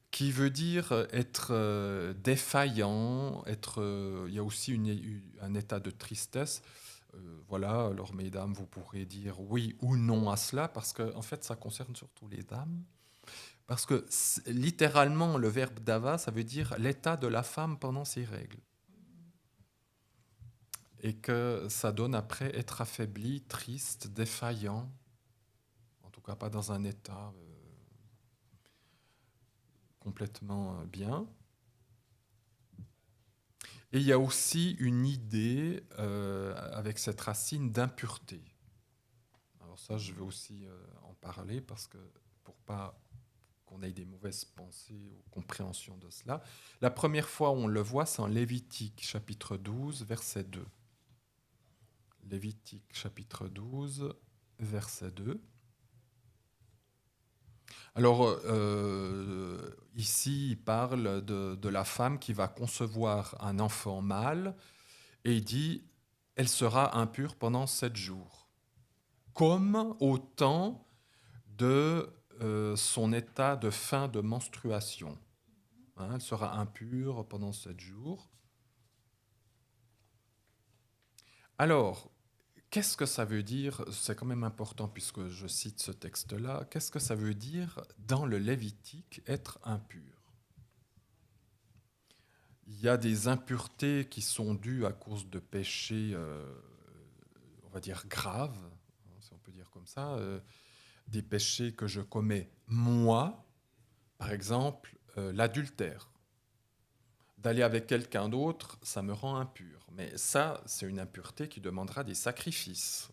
S2: qui veut dire être défaillant, il y a aussi un état de tristesse. Voilà, alors mesdames, vous pourrez dire oui ou non à cela, parce que en fait, ça concerne surtout les dames. Parce que littéralement, le verbe dava, ça veut dire l'état de la femme pendant ses règles. Et que ça donne après être affaibli, triste, défaillant, en tout cas pas dans un état complètement bien. Et il y a aussi une idée avec cette racine d'impureté. Alors ça, je vais aussi en parler parce que pour pas qu'on ait des mauvaises pensées ou compréhensions de cela. La première fois où on le voit, c'est en Lévitique, chapitre 12, verset 2. Lévitique, chapitre 12, verset 2. Alors, ici, il parle de la femme qui va concevoir un enfant mâle et il dit, elle sera impure pendant 7 jours, comme au temps de son état de fin de menstruation. Hein, elle sera impure pendant 7 jours. Alors, qu'est-ce que ça veut dire? C'est quand même important puisque je cite ce texte-là. Qu'est-ce que ça veut dire dans le Lévitique être impur? Il y a des impuretés qui sont dues à cause de péchés, on va dire graves, si on peut dire comme ça, des péchés que je commets moi, par exemple l'adultère. D'aller avec quelqu'un d'autre, ça me rend impur. Mais ça, c'est une impureté qui demandera des sacrifices.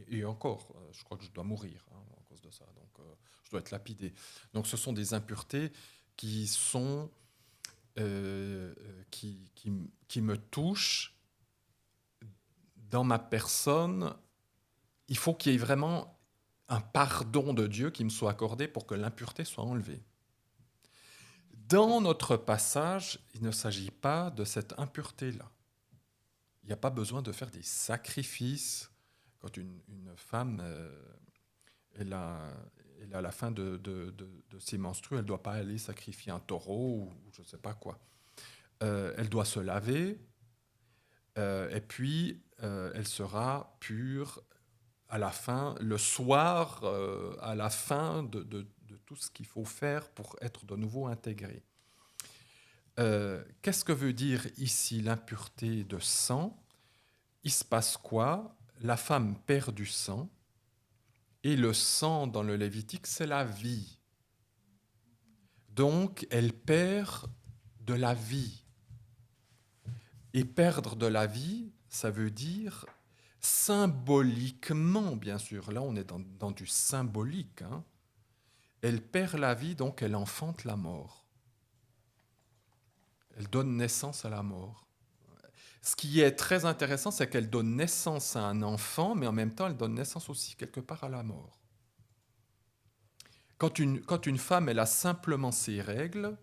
S2: Et encore, je crois que je dois mourir à cause de ça. Donc, je dois être lapidé. Donc, ce sont des impuretés qui sont qui me touchent dans ma personne. Il faut qu'il y ait vraiment un pardon de Dieu qui me soit accordé pour que l'impureté soit enlevée. Dans notre passage, il ne s'agit pas de cette impureté-là. Il n'y a pas besoin de faire des sacrifices. Quand une femme elle a la fin de ses menstrues, elle ne doit pas aller sacrifier un taureau ou je ne sais pas quoi. Elle doit se laver et puis elle sera pure à la fin, le soir, à la fin de tout ce qu'il faut faire pour être de nouveau intégré. Qu'est-ce que veut dire ici l'impureté de sang? Il se passe quoi? La femme perd du sang, et le sang dans le Lévitique, c'est la vie. Donc, elle perd de la vie. Et perdre de la vie, ça veut dire symboliquement, bien sûr, là on est dans du symbolique, hein. Elle perd la vie, donc elle enfante la mort. Elle donne naissance à la mort. Ce qui est très intéressant, c'est qu'elle donne naissance à un enfant, mais en même temps, elle donne naissance aussi quelque part à la mort. Quand une femme, elle a simplement ses règles,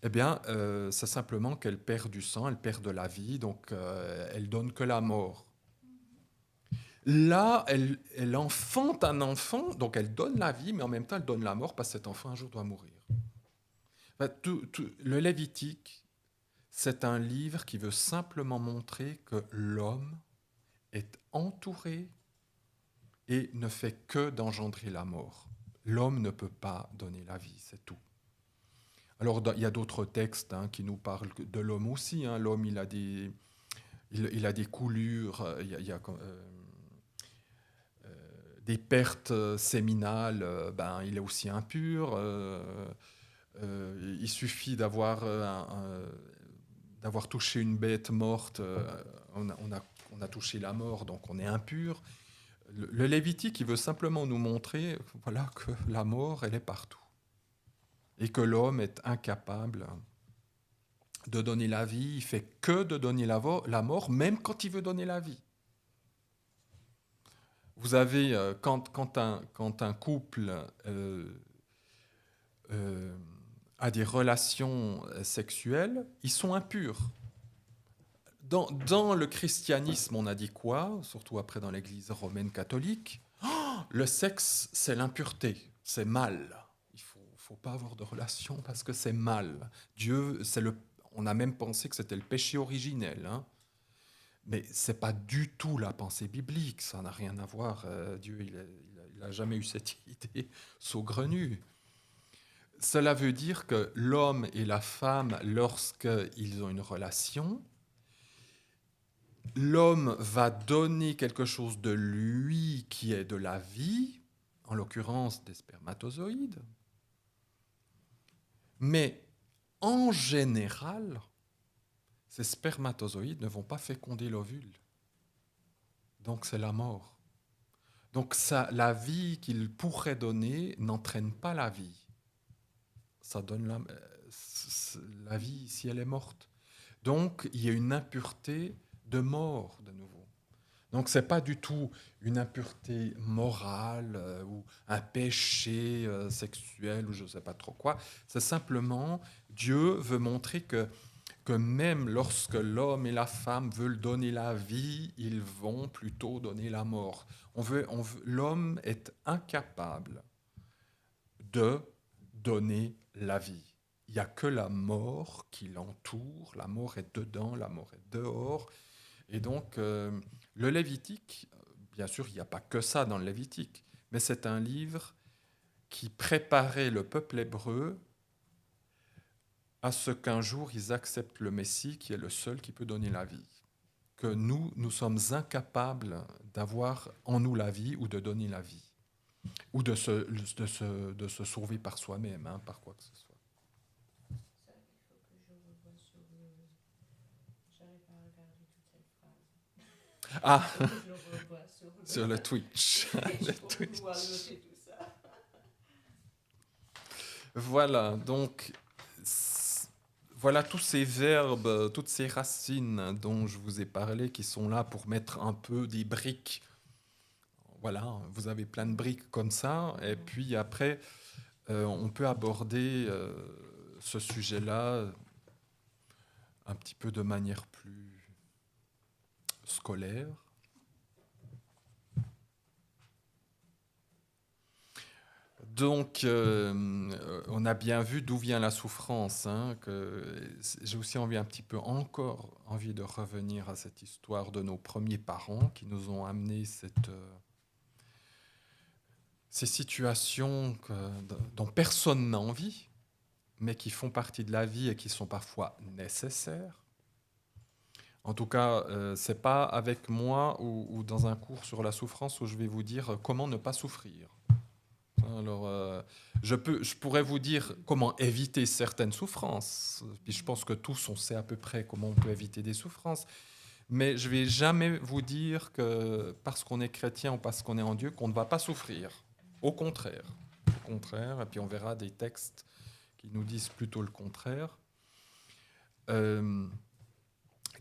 S2: eh bien, c'est simplement qu'elle perd du sang, elle perd de la vie, donc elle donne que la mort. Là, elle enfante un enfant, donc elle donne la vie, mais en même temps, elle donne la mort parce que cet enfant, un jour, doit mourir. Enfin, le Lévitique, c'est un livre qui veut simplement montrer que l'homme est entouré et ne fait que d'engendrer la mort. L'homme ne peut pas donner la vie, c'est tout. Alors, il y a d'autres textes qui nous parlent de l'homme aussi. Hein. L'homme, il a des coulures, il y a des pertes séminales, il est aussi impur. Il suffit d'avoir touché une bête morte, on a touché la mort, donc on est impur. Le Lévitique, il veut simplement nous montrer voilà, que la mort, elle est partout. Et que l'homme est incapable de donner la vie, il fait que de donner la mort, même quand il veut donner la vie. Vous avez, quand un couple a des relations sexuelles, ils sont impurs. Dans le christianisme, on a dit quoi? Surtout après dans l'Église romaine catholique, le sexe, c'est l'impureté, c'est mal. Il faut pas avoir de relation parce que c'est mal. Dieu, on a même pensé que c'était le péché originel. Hein. Mais c'est pas du tout la pensée biblique, ça n'a rien à voir. Dieu, il a jamais eu cette idée saugrenue. Cela veut dire que l'homme et la femme, lorsqu'ils ont une relation, l'homme va donner quelque chose de lui qui est de la vie, en l'occurrence des spermatozoïdes. Mais en général, ces spermatozoïdes ne vont pas féconder l'ovule. Donc c'est la mort. Donc la vie qu'il pourrait donner n'entraîne pas la vie. Ça donne la vie si elle est morte. Donc il y a une impureté de mort de nouveau. Donc ce n'est pas du tout une impureté morale ou un péché sexuel ou je ne sais pas trop quoi. C'est simplement, Dieu veut montrer que que même lorsque l'homme et la femme veulent donner la vie, ils vont plutôt donner la mort. L'homme est incapable de donner la vie. Il n'y a que la mort qui l'entoure. La mort est dedans, la mort est dehors. Et donc, le Lévitique, bien sûr, il n'y a pas que ça dans le Lévitique, mais c'est un livre qui préparait le peuple hébreu à ce qu'un jour ils acceptent le Messie qui est le seul qui peut donner la vie. Que nous sommes incapables d'avoir en nous la vie ou de donner la vie. Ou de se sauver par soi-même, hein, par quoi que ce soit.
S4: Ça, il faut que je revoie sur le... J'arrive pas à regarder toute cette phrase.
S2: Ah,
S4: Je le revois
S2: sur le Twitch.
S4: Je
S2: Le
S4: peux
S2: Twitch.
S4: pouvoir noter tout ça.
S2: Voilà, donc, voilà tous ces verbes, toutes ces racines dont je vous ai parlé qui sont là pour mettre un peu des briques. Voilà, vous avez plein de briques comme ça, et puis après, on peut aborder ce sujet-là un petit peu de manière plus scolaire. Donc, on a bien vu d'où vient la souffrance. Hein, j'ai aussi encore envie de revenir à cette histoire de nos premiers parents qui nous ont amené ces situations dont personne n'a envie, mais qui font partie de la vie et qui sont parfois nécessaires. En tout cas, c'est pas avec moi ou dans un cours sur la souffrance où je vais vous dire comment ne pas souffrir. Alors, je pourrais vous dire comment éviter certaines souffrances. Puis je pense que tous, on sait à peu près comment on peut éviter des souffrances. Mais je ne vais jamais vous dire que parce qu'on est chrétien ou parce qu'on est en Dieu, qu'on ne va pas souffrir. Au contraire. Au contraire. Et puis on verra des textes qui nous disent plutôt le contraire.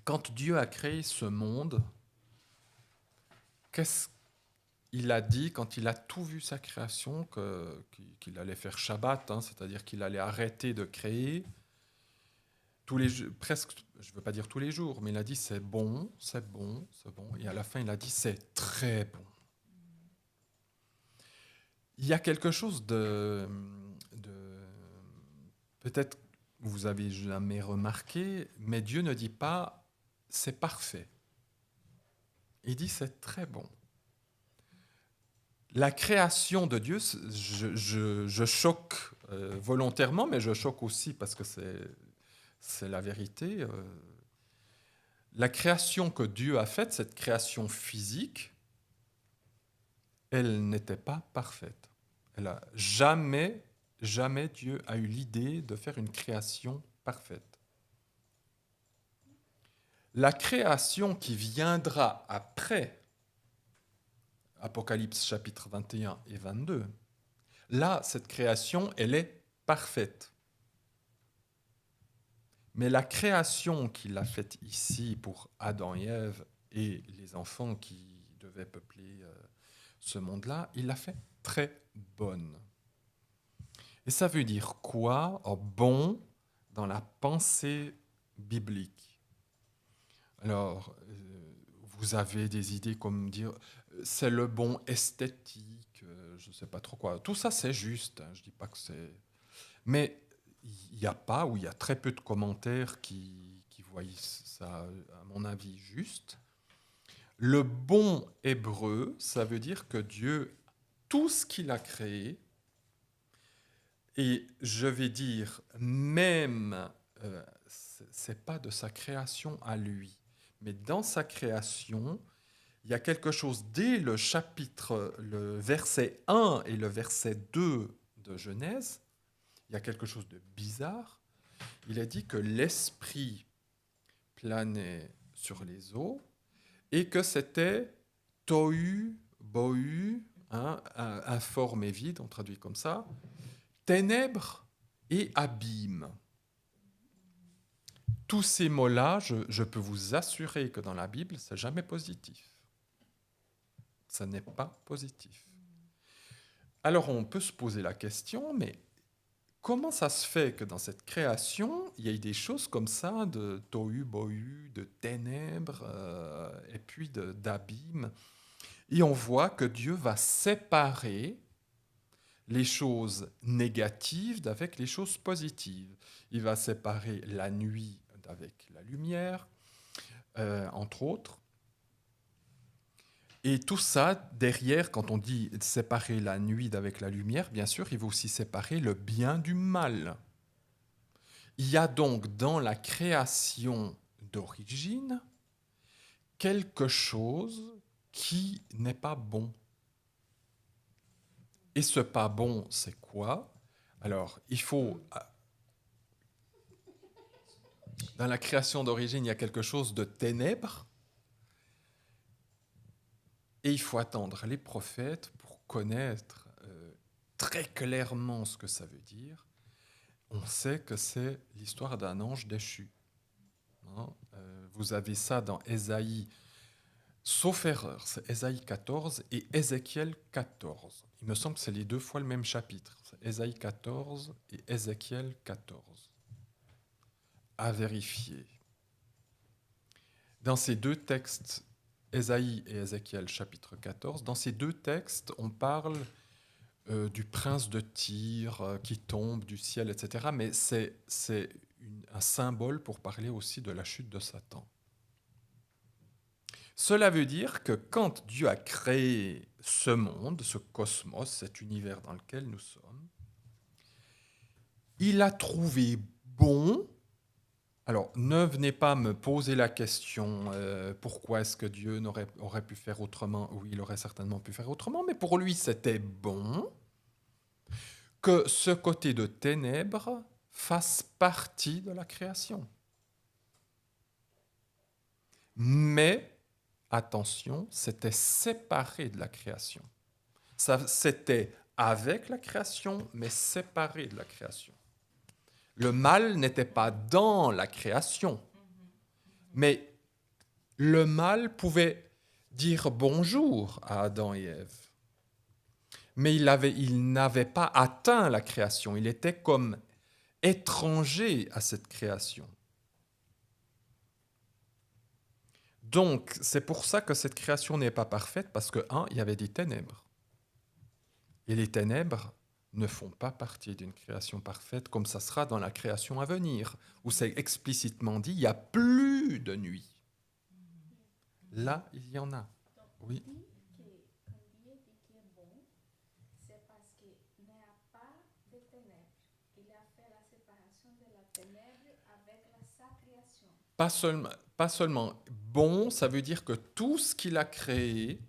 S2: Quand Dieu a créé ce monde, qu'est-ce qu'il a dit quand il a tout vu sa création, qu'il allait faire Shabbat, hein, c'est-à-dire qu'il allait arrêter de créer tous les presque, je ne veux pas dire tous les jours, mais il a dit c'est bon, c'est bon, c'est bon. Et à la fin, il a dit c'est très bon. Il y a quelque chose de peut-être vous avez jamais remarqué, mais Dieu ne dit pas c'est parfait. Il dit c'est très bon. La création de Dieu, je choque volontairement, mais je choque aussi parce que c'est la vérité. La création que Dieu a faite, cette création physique, elle n'était pas parfaite. Jamais Dieu a eu l'idée de faire une création parfaite. La création qui viendra après, Apocalypse chapitre 21 et 22, là, cette création, elle est parfaite. Mais la création qu'il a faite ici pour Adam et Ève et les enfants qui devaient peupler ce monde-là, il l'a fait très bonne. Et ça veut dire quoi? Bon dans la pensée biblique. Alors, vous avez des idées comme dire c'est le bon esthétique, je ne sais pas trop quoi. Tout ça, c'est juste. Hein, je ne dis pas que c'est... Mais il n'y a pas, ou il y a très peu de commentaires qui voient ça, à mon avis, juste. Le bon hébreu, ça veut dire que Dieu, tout ce qu'il a créé, et je vais dire même, c'est pas de sa création à lui, mais dans sa création, il y a quelque chose dès le chapitre, le verset 1 et le verset 2 de Genèse, il y a quelque chose de bizarre. Il a dit que l'esprit planait sur les eaux et que c'était tohu, bohu, hein, informe et vide, on traduit comme ça, ténèbres et abîme. Tous ces mots-là, je peux vous assurer que dans la Bible, c'est jamais positif. Ça n'est pas positif. Alors on peut se poser la question, mais comment ça se fait que dans cette création, il y ait des choses comme ça, de tohu bohu, de ténèbres, et puis d'abîmes. Et on voit que Dieu va séparer les choses négatives d'avec les choses positives. Il va séparer la nuit d'avec la lumière, entre autres. Et tout ça, derrière, quand on dit séparer la nuit d'avec la lumière, bien sûr, il va aussi séparer le bien du mal. Il y a donc dans la création d'origine quelque chose qui n'est pas bon. Et ce pas bon, c'est quoi? Alors, il faut... Dans la création d'origine, il y a quelque chose de ténèbres. Et il faut attendre les prophètes pour connaître très clairement ce que ça veut dire. On sait que c'est l'histoire d'un ange déchu. Vous avez ça dans Ésaïe, sauf erreur, c'est Ésaïe 14 et Ézéchiel 14. Il me semble que c'est les deux fois le même chapitre. C'est Ésaïe 14 et Ézéchiel 14. À vérifier. Dans ces deux textes, Ésaïe et Ézéchiel chapitre 14, dans ces deux textes, on parle du prince de Tyr qui tombe du ciel, etc. Mais c'est un symbole pour parler aussi de la chute de Satan. Cela veut dire que quand Dieu a créé ce monde, ce cosmos, cet univers dans lequel nous sommes, il a trouvé bon. Alors, ne venez pas me poser la question pourquoi est-ce que Dieu aurait pu faire autrement. Oui, il aurait certainement pu faire autrement, mais pour lui, c'était bon que ce côté de ténèbres fasse partie de la création. Mais, attention, c'était séparé de la création. C'était avec la création, mais séparé de la création. Le mal n'était pas dans la création, mais le mal pouvait dire bonjour à Adam et Ève. Mais il n'avait pas atteint la création, il était comme étranger à cette création. Donc, c'est pour ça que cette création n'est pas parfaite, parce que, il y avait des ténèbres. Et les ténèbres ne font pas partie d'une création parfaite, comme ça sera dans la création à venir, où c'est explicitement dit, il n'y a plus de nuit. Là, il y en a. Oui.
S3: Quand Dieu dit qu'il est bon, c'est parce qu'il n'y a pas de ténèbres. Il a fait la séparation de la ténèbre avec sa création.
S2: Pas seulement bon, ça veut dire que tout ce qu'il a créé,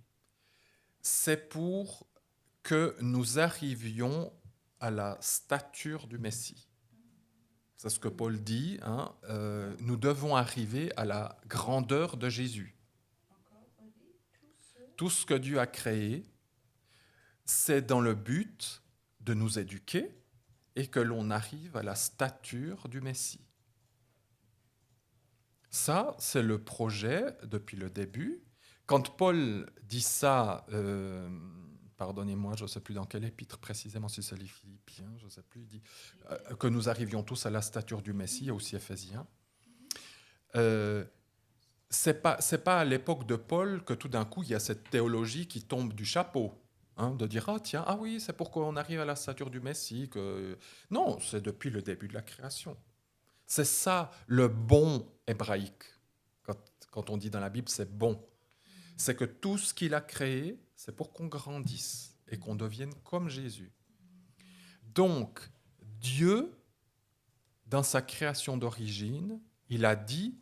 S2: c'est pour que nous arrivions à la stature du Messie. C'est ce que Paul dit, nous devons arriver à la grandeur de Jésus. Tout ce que Dieu a créé, c'est dans le but de nous éduquer et que l'on arrive à la stature du Messie. Ça, c'est le projet depuis le début. Quand Paul dit ça, pardonnez-moi, je ne sais plus dans quel épître précisément, si c'est les Philippiens, je ne sais plus, il dit que nous arrivions tous à la stature du Messie, aussi Éphésiens. C'est pas à l'époque de Paul que tout d'un coup, il y a cette théologie qui tombe du chapeau, de dire « Ah oui, c'est pour qu'on arrive à la stature du Messie. » Non, c'est depuis le début de la création. C'est ça, le bon hébraïque. Quand on dit dans la Bible, c'est bon. C'est que tout ce qu'il a créé, c'est pour qu'on grandisse et qu'on devienne comme Jésus. Donc, Dieu, dans sa création d'origine, il a dit,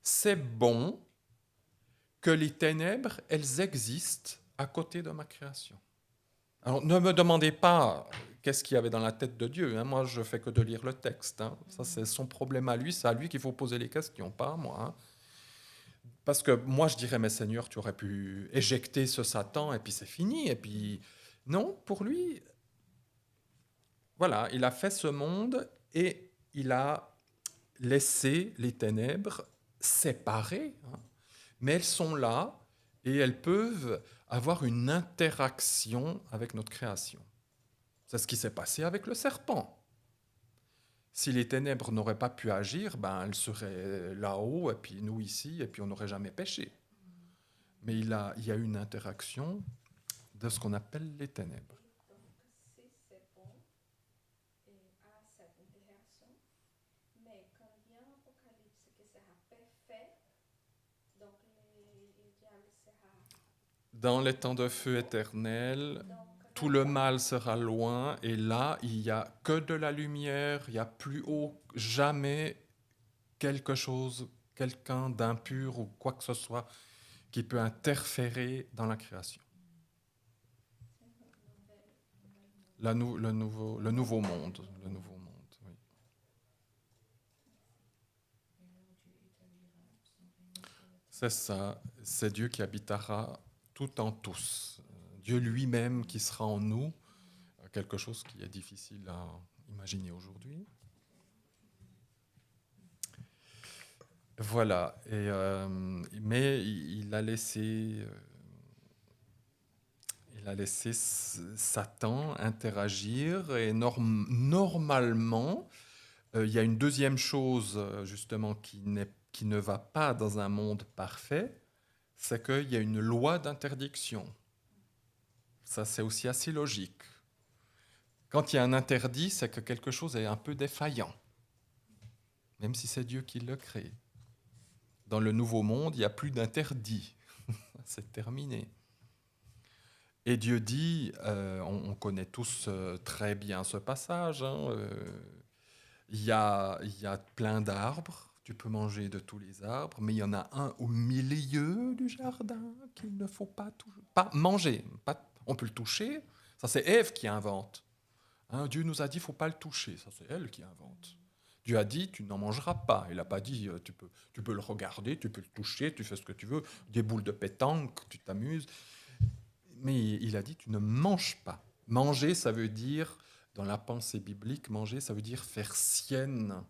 S2: c'est bon que les ténèbres, elles existent à côté de ma création. Alors, ne me demandez pas qu'est-ce qu'il y avait dans la tête de Dieu. Moi, je ne fais que de lire le texte. Ça, c'est son problème à lui. C'est à lui qu'il faut poser les questions, pas à moi. Parce que moi, je dirais, mais Seigneur, tu aurais pu éjecter ce Satan et puis c'est fini. Et puis, non, pour lui, voilà, il a fait ce monde et il a laissé les ténèbres séparées. Mais elles sont là et elles peuvent avoir une interaction avec notre création. C'est ce qui s'est passé avec le serpent. Si les ténèbres n'auraient pas pu agir, ben, elles seraient là-haut, et puis nous ici, et puis on n'aurait jamais péché. Mais il y a une interaction de ce qu'on appelle les ténèbres.
S3: Donc, si c'est bon, et à cette interaction, mais quand vient l'Apocalypse qui sera parfait, donc le diable sera.
S2: Dans les temps de feu éternel,
S3: Donc,
S2: tout le mal sera loin, et là, il n'y a que de la lumière, il n'y a plus haut, jamais quelque chose, quelqu'un d'impur ou quoi que ce soit qui peut interférer dans la création.
S3: c'est une nouvelle monde.
S2: Le nouveau monde. Le nouveau monde, oui.
S4: Et alors Dieu établira son règne sur la terre.
S2: C'est ça, c'est Dieu qui habitera tout en tous. Dieu lui-même qui sera en nous, quelque chose qui est difficile à imaginer aujourd'hui. Voilà, mais il a laissé Satan interagir et normalement, il y a une deuxième chose justement qui ne va pas dans un monde parfait, c'est qu'il y a une loi d'interdiction. Ça, c'est aussi assez logique. Quand il y a un interdit, c'est que quelque chose est un peu défaillant, même si c'est Dieu qui le crée. Dans le nouveau monde, il n'y a plus d'interdit. C'est terminé. Et Dieu dit, on connaît tous très bien ce passage, hein, il y a plein d'arbres, tu peux manger de tous les arbres, mais il y en a un au milieu du jardin qu'il ne faut pas manger. On peut le toucher, ça c'est Ève qui invente. Hein, Dieu nous a dit, il ne faut pas le toucher, ça c'est elle qui invente. Dieu a dit, tu n'en mangeras pas. Il n'a pas dit, tu peux le regarder, tu peux le toucher, tu fais ce que tu veux, des boules de pétanque, tu t'amuses. Mais il a dit, tu ne manges pas. Manger, ça veut dire, dans la pensée biblique, manger, ça veut dire faire sienne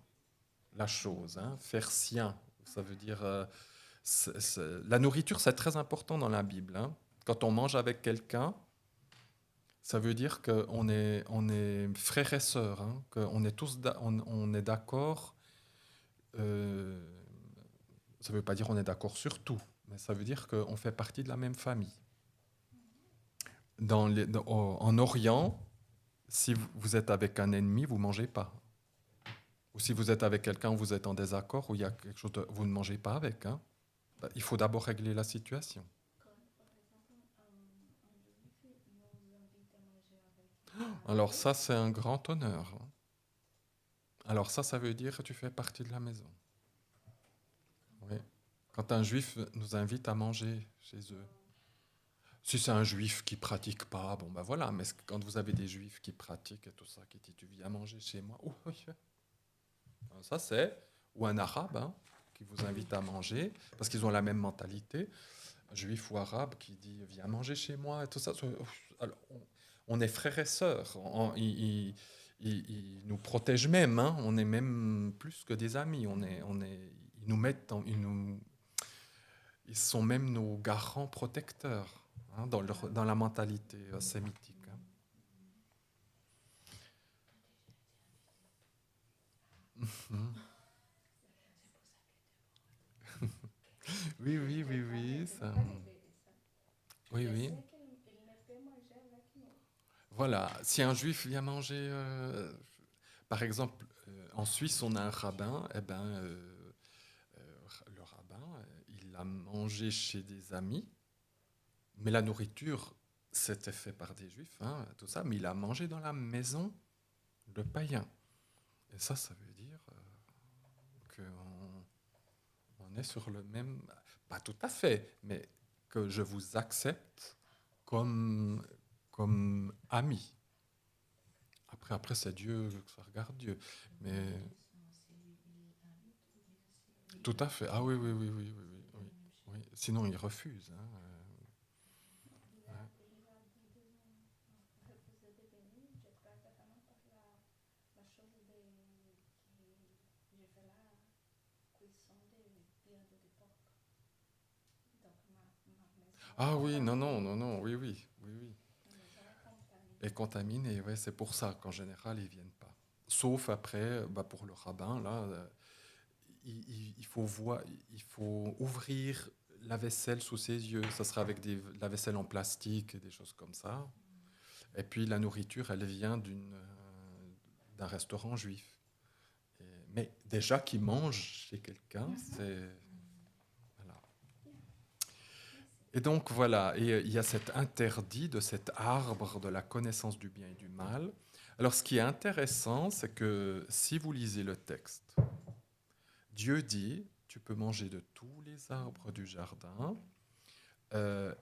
S2: la chose, hein, faire sien. Ça veut dire, la nourriture, c'est très important dans la Bible. Hein. Quand on mange avec quelqu'un, ça veut dire qu'on est frères et sœurs, hein, qu'on est tous on est d'accord. Ça ne veut pas dire qu'on est d'accord sur tout, mais ça veut dire qu'on fait partie de la même famille. En Orient, si vous êtes avec un ennemi, vous ne mangez pas. Ou si vous êtes avec quelqu'un où vous êtes en désaccord, où il y a quelque chose vous ne mangez pas avec. Hein. Il faut d'abord régler la situation.
S3: Quand, par exemple, un juif nous invite à manger avec.
S2: Alors ça, c'est un grand honneur. Alors ça veut dire que tu fais partie de la maison. Oui. Quand un juif nous invite à manger chez eux. Si c'est un juif qui pratique pas, bon ben voilà, mais quand vous avez des juifs qui pratiquent et tout ça, qui disent tu viens manger chez moi, oh, oui. Ça c'est, ou un arabe hein, qui vous invite à manger, parce qu'ils ont la même mentalité, un juif ou arabe qui dit viens manger chez moi et tout ça. Alors, on est frères et sœurs, ils nous protègent même, hein, on est même plus que des amis, ils nous mettent, ils sont même nos garants protecteurs. Hein, dans la mentalité sémitique. Hein. Oui. Ça... Oui. Voilà, si un juif vient manger, par exemple, en Suisse, on a un rabbin, eh ben, le rabbin, il a mangé chez des amis. Mais la nourriture, c'était fait par des juifs, hein, tout ça, mais il a mangé dans la maison de païens. Et ça veut dire qu'on est sur le même... Pas tout à fait, mais que je vous accepte comme ami. Après c'est Dieu, ça regarde Dieu. Mais... Tout à fait. Ah oui. Sinon, il refuse. Hein. Ah oui, non, oui. Et contaminé, ouais, c'est pour ça qu'en général, ils ne viennent pas. Sauf après, pour le rabbin, là, il faut il faut ouvrir la vaisselle sous ses yeux. Ça sera avec la vaisselle en plastique et des choses comme ça. Et puis la nourriture, elle vient d'un restaurant juif. Mais déjà qu'il mange chez quelqu'un, c'est... Voilà. Et donc voilà, et il y a cet interdit de cet arbre de la connaissance du bien et du mal. Alors ce qui est intéressant, c'est que si vous lisez le texte, Dieu dit, tu peux manger de tous les arbres du jardin,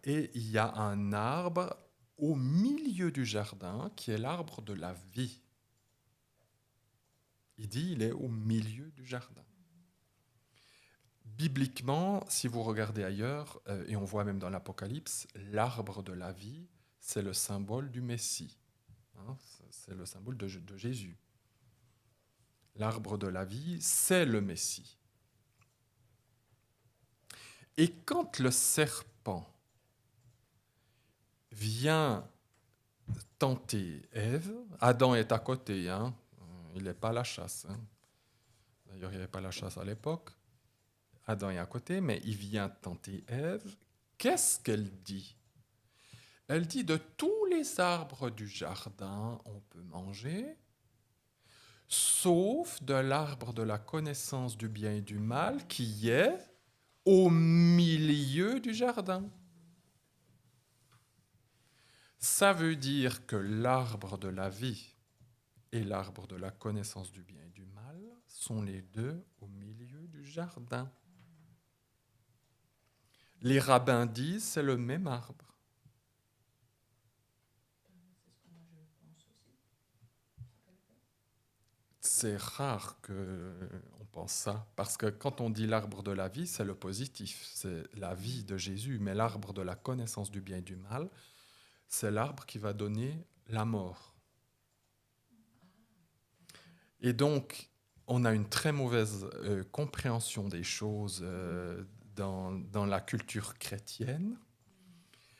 S2: et il y a un arbre au milieu du jardin qui est l'arbre de la vie. Il dit, il est au milieu du jardin. Bibliquement, si vous regardez ailleurs, et on voit même dans l'Apocalypse, l'arbre de la vie, c'est le symbole du Messie. Hein, c'est le symbole de Jésus. L'arbre de la vie, c'est le Messie. Et quand le serpent vient tenter Ève, Adam est à côté, hein, il n'est pas à la chasse. Hein. D'ailleurs, il n'y avait pas la chasse à l'époque. Adam est à côté, mais il vient tenter Ève. Qu'est-ce qu'elle dit? Elle dit, de tous les arbres du jardin, on peut manger, sauf de l'arbre de la connaissance du bien et du mal, qui est au milieu du jardin. Ça veut dire que l'arbre de la vie et l'arbre de la connaissance du bien et du mal sont les deux au milieu du jardin. Les rabbins disent c'est le même arbre. C'est rare qu'on pense ça, parce que quand on dit l'arbre de la vie, c'est le positif, c'est la vie de Jésus, mais l'arbre de la connaissance du bien et du mal, c'est l'arbre qui va donner la mort. Et donc, on a une très mauvaise compréhension des choses dans la culture chrétienne.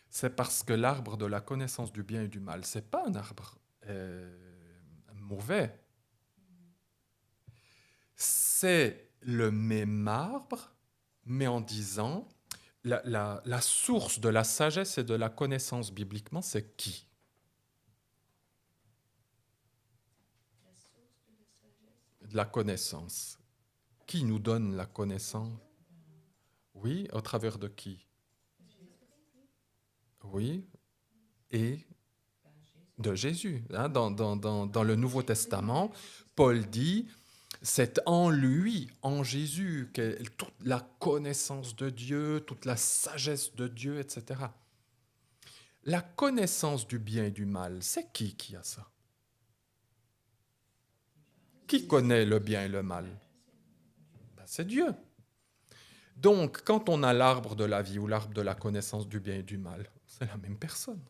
S2: C'est parce que l'arbre de la connaissance du bien et du mal, c'est pas un arbre mauvais. C'est le même arbre, mais en disant la source de la sagesse et de la connaissance bibliquement, c'est qui? De la connaissance. Qui nous donne la connaissance? Oui, au travers de qui? Oui, et de Jésus. Hein, dans le Nouveau Testament, Paul dit, c'est en lui, en Jésus, qu'est toute la connaissance de Dieu, toute la sagesse de Dieu, etc. La connaissance du bien et du mal, c'est qui a ça? Qui connaît le bien et le mal? C'est Dieu. Donc, quand on a l'arbre de la vie ou l'arbre de la connaissance du bien et du mal, c'est la même personne.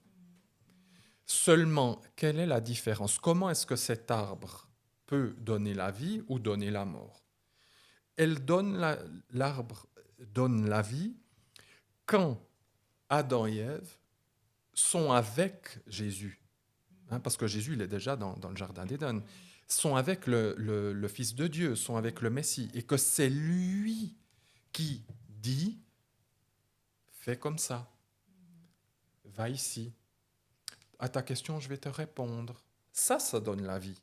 S2: Seulement, quelle est la différence? Comment est-ce que cet arbre peut donner la vie ou donner la mort? L'arbre donne la vie quand Adam et Ève sont avec Jésus. Hein, parce que Jésus, il est déjà dans le jardin d'Éden. Sont avec le Fils de Dieu, sont avec le Messie. Et que c'est lui qui dit, fais comme ça, va ici. À ta question, je vais te répondre. Ça donne la vie.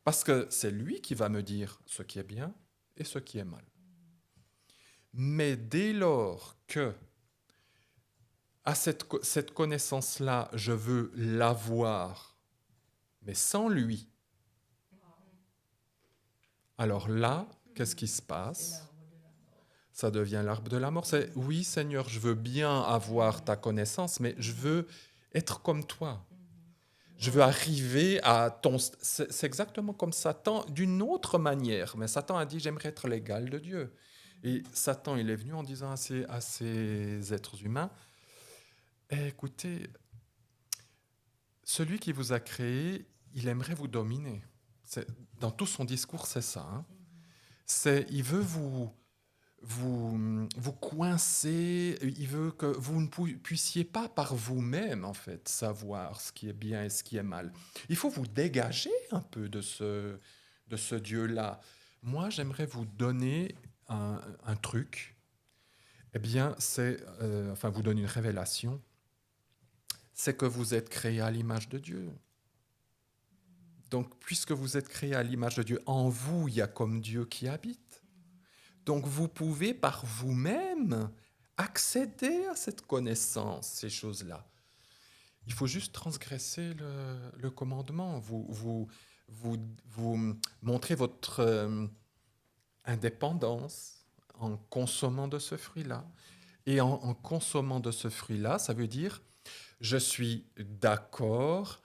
S2: Parce que c'est lui qui va me dire ce qui est bien et ce qui est mal. Mais dès lors que, à cette connaissance-là, je veux l'avoir, mais sans lui, alors là, qu'est-ce qui se passe? Ça devient l'arbre de la mort. C'est, oui, Seigneur, je veux bien avoir ta connaissance, mais je veux être comme toi. Je veux arriver à ton... C'est exactement comme Satan, d'une autre manière. Mais Satan a dit, j'aimerais être l'égal de Dieu. Et Satan, il est venu en disant à ces êtres humains, écoutez, celui qui vous a créé, il aimerait vous dominer. Dans tout son discours, c'est ça. Hein. Il veut vous coincez, il veut que vous ne puissiez pas par vous-même, en fait, savoir ce qui est bien et ce qui est mal. Il faut vous dégager un peu de ce Dieu-là. Moi, j'aimerais vous donner un truc. Eh bien, enfin, vous donner une révélation. C'est que vous êtes créé à l'image de Dieu. Donc, puisque vous êtes créé à l'image de Dieu, en vous, il y a comme Dieu qui habite. Donc, vous pouvez par vous-même accéder à cette connaissance, ces choses-là. Il faut juste transgresser le commandement. Vous montrez votre indépendance en consommant de ce fruit-là. Et en consommant de ce fruit-là, ça veut dire je suis d'accord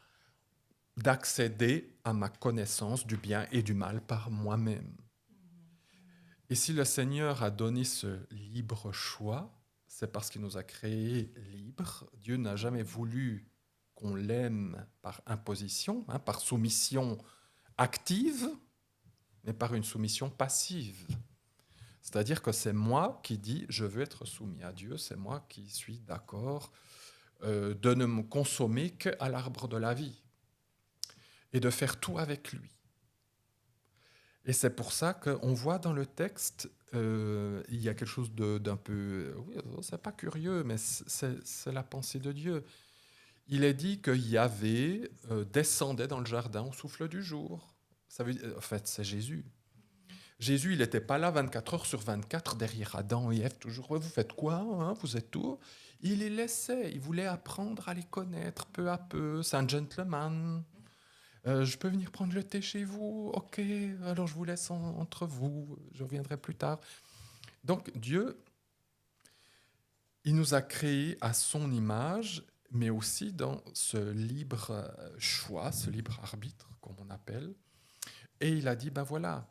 S2: d'accéder à ma connaissance du bien et du mal par moi-même. Et si le Seigneur a donné ce libre choix, c'est parce qu'il nous a créés libres. Dieu n'a jamais voulu qu'on l'aime par imposition, par soumission active, mais par une soumission passive. C'est-à-dire que c'est moi qui dis je veux être soumis à Dieu, c'est moi qui suis d'accord de ne me consommer qu'à l'arbre de la vie et de faire tout avec lui. Et c'est pour ça qu'on voit dans le texte, il y a quelque chose d'un peu... Oui, c'est pas curieux, mais c'est la pensée de Dieu. Il est dit que Yahvé descendait dans le jardin au souffle du jour. Ça veut dire, en fait, c'est Jésus. Jésus, il n'était pas là 24 heures sur 24 derrière Adam et Ève, toujours. Ouais, vous faites quoi, hein, vous êtes où? Il les laissait, il voulait apprendre à les connaître peu à peu. C'est un gentleman. Je peux venir prendre le thé chez vous? Ok, alors je vous laisse entre vous, je reviendrai plus tard. Donc Dieu, il nous a créés à son image, mais aussi dans ce libre choix, ce libre arbitre, comme on appelle. Et il a dit, ben voilà,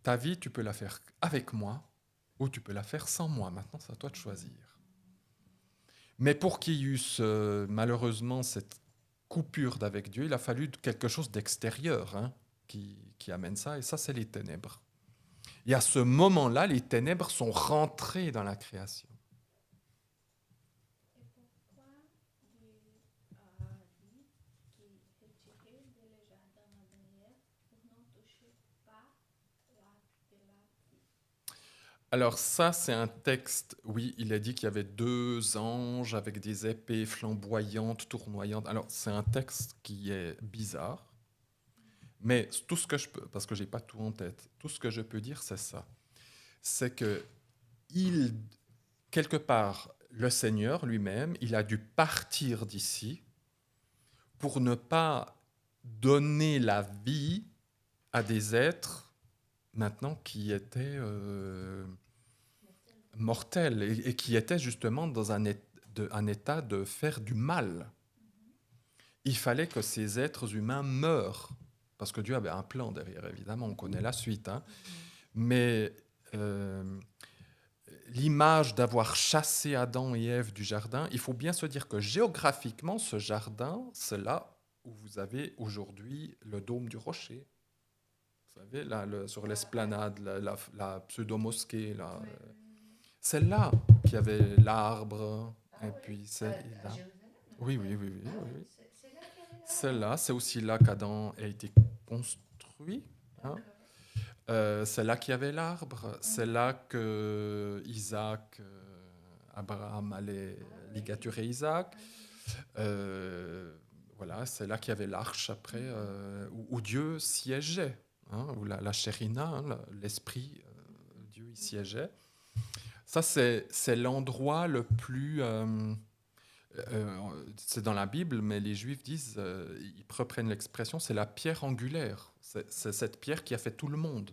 S2: ta vie, tu peux la faire avec moi ou tu peux la faire sans moi. Maintenant, c'est à toi de choisir. Mais pour qu'il y ait malheureusement cette coupure d'avec Dieu, il a fallu quelque chose d'extérieur qui amène ça, et ça, c'est les ténèbres. Et à ce moment-là, les ténèbres sont rentrées dans la création.
S3: Et pourquoi Dieu a dit qu'il retirait le jardin d'Adam pour n'en toucher pas l'arbre de la vie?
S2: Alors ça, c'est un texte, oui, il a dit qu'il y avait 2 anges avec des épées flamboyantes, tournoyantes. Alors c'est un texte qui est bizarre, mais tout ce que je peux, parce que j'ai pas tout en tête, tout ce que je peux dire, c'est ça. C'est que quelque part, le Seigneur lui-même, il a dû partir d'ici pour ne pas donner la vie à des êtres maintenant qui étaient mortels et qui étaient justement dans un état de faire du mal. Il fallait que ces êtres humains meurent, parce que Dieu avait un plan derrière, évidemment, on connaît la suite. Mais l'image d'avoir chassé Adam et Ève du jardin, il faut bien se dire que géographiquement, ce jardin, c'est là où vous avez aujourd'hui le dôme du rocher. Vous savez, là, sur l'esplanade, la pseudo-mosquée, là. C'est là qu'il y avait l'arbre. Et puis c'est là. Oui. C'est là, c'est aussi là qu'Adam a été construit. C'est là qu'il y avait l'arbre. C'est là que Isaac, Abraham allait ligaturer Isaac. Voilà, c'est là qu'il y avait l'arche après, où Dieu siégeait, où la Chérina, l'esprit, Dieu y siégeait. Ça, c'est l'endroit le plus... c'est dans la Bible, mais les Juifs disent, ils reprennent l'expression, c'est la pierre angulaire. C'est cette pierre qui a fait tout le monde.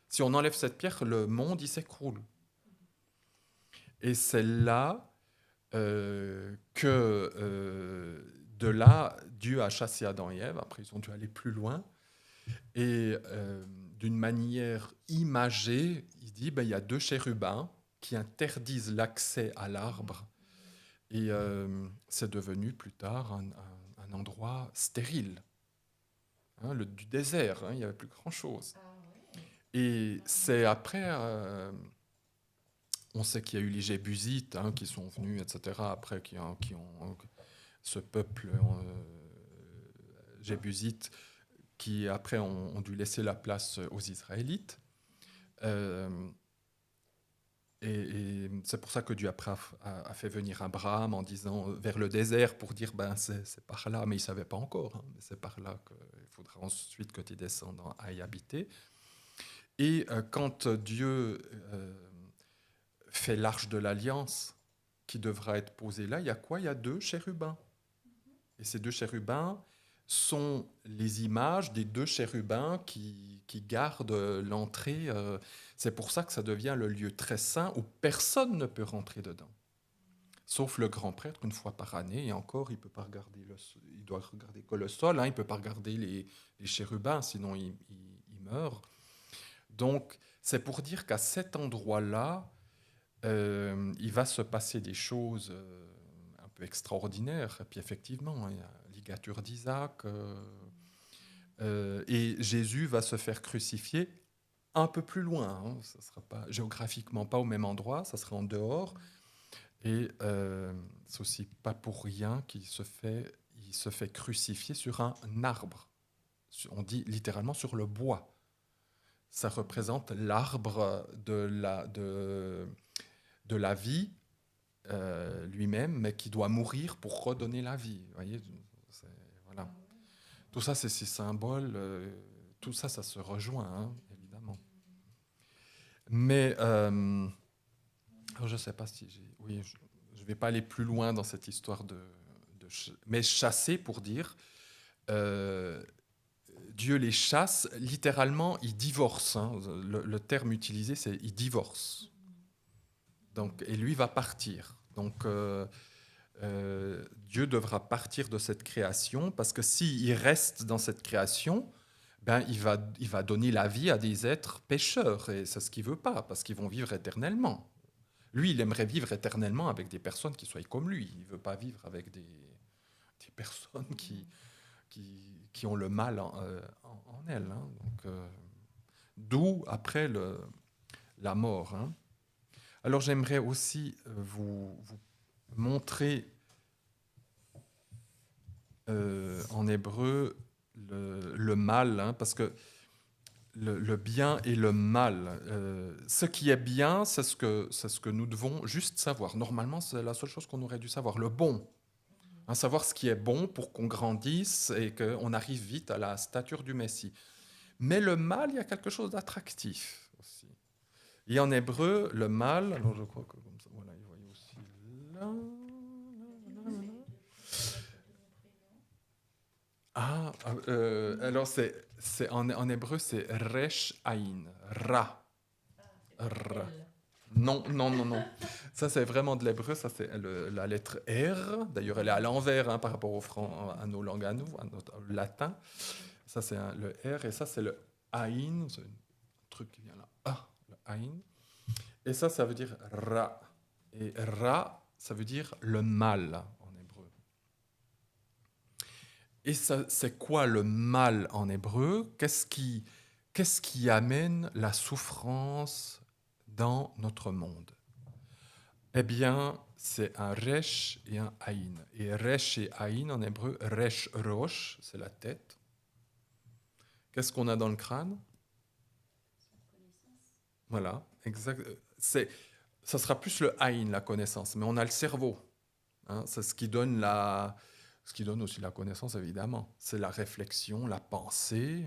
S2: Si on enlève cette pierre, le monde, il s'écroule. Et c'est là de là, Dieu a chassé Adam et Ève. Après, ils ont dû aller plus loin. Et d'une manière imagée, il dit, il y a 2 chérubins qui interdisent l'accès à l'arbre. Et c'est devenu plus tard un endroit stérile, du désert, il n'y avait plus grand-chose. Et c'est après On sait qu'il y a eu les Jébusites qui sont venus, etc., après, qui ont ce peuple Jébusite qui, après, ont dû laisser la place aux Israélites. Et c'est pour ça que Dieu après a fait venir Abraham en disant vers le désert pour dire c'est par là, mais il ne savait pas encore, mais c'est par là qu'il faudra ensuite que tes descendants aillent habiter. Et quand Dieu fait l'arche de l'alliance qui devra être posée là, il y a quoi? Il y a 2 chérubins. Et ces 2 chérubins sont les images des 2 chérubins qui gardent l'entrée. C'est pour ça que ça devient le lieu très saint où personne ne peut rentrer dedans. Sauf le grand prêtre une fois par année. Et encore, il doit regarder que le sol. Il ne peut pas regarder les chérubins, sinon il meurt. Donc, c'est pour dire qu'à cet endroit-là, il va se passer des choses un peu extraordinaires. Et puis effectivement, il y a la ligature d'Isaac. Et Jésus va se faire crucifier un peu plus loin. Ça ne sera pas, géographiquement pas au même endroit, ça sera en dehors. Et c'est aussi pas pour rien qu'il se fait crucifier sur un arbre. On dit littéralement sur le bois. Ça représente l'arbre de la vie lui-même, mais qui doit mourir pour redonner la vie. Vous voyez, voilà. Tout ça, c'est ces symboles. Tout ça, ça se rejoint, évidemment. Mais je ne sais pas si oui, je ne vais pas aller plus loin dans cette histoire mais chasser pour dire. Dieu les chasse, littéralement, il divorce. Le terme utilisé, c'est il divorce. Donc, et lui va partir. Donc, Dieu devra partir de cette création parce que s'il reste dans cette création, il va donner la vie à des êtres pécheurs. Et c'est ce qu'il ne veut pas, parce qu'ils vont vivre éternellement. Lui, il aimerait vivre éternellement avec des personnes qui soient comme lui. Il ne veut pas vivre avec des personnes qui ont le mal en elles. Donc, d'où, après, la mort. Alors, j'aimerais aussi vous montrer en hébreu le mal, parce que le bien et le mal. Ce qui est bien, c'est ce que nous devons juste savoir. Normalement, c'est la seule chose qu'on aurait dû savoir. Le bon. Savoir ce qui est bon pour qu'on grandisse et qu'on arrive vite à la stature du Messie. Mais le mal, il y a quelque chose d'attractif aussi. Et en hébreu, le mal, alors je crois que comme ça, voilà, vous voyez aussi là. Alors en hébreu, c'est resh aïn, ra. Ra. Non. Ça, c'est vraiment de l'hébreu. Ça, c'est la lettre R. D'ailleurs, elle est à l'envers par rapport à nos langues à nous, à notre latin. Ça, c'est le R. Et ça, c'est le Aïn. C'est un truc qui vient là. Le Aïn. Et ça veut dire Ra. Et Ra, ça veut dire le mal en hébreu. Et ça, c'est quoi le mal en hébreu? Qu'est-ce qui amène la souffrance dans notre monde? Eh bien, c'est un resh et un aïn. Et resh et aïn en hébreu, resh rosh, c'est la tête. Qu'est-ce qu'on a dans le crâne? Voilà, exact. Ça sera plus le aïn, la connaissance, mais on a le cerveau. C'est ce qui donne aussi la connaissance, évidemment. C'est la réflexion, la pensée.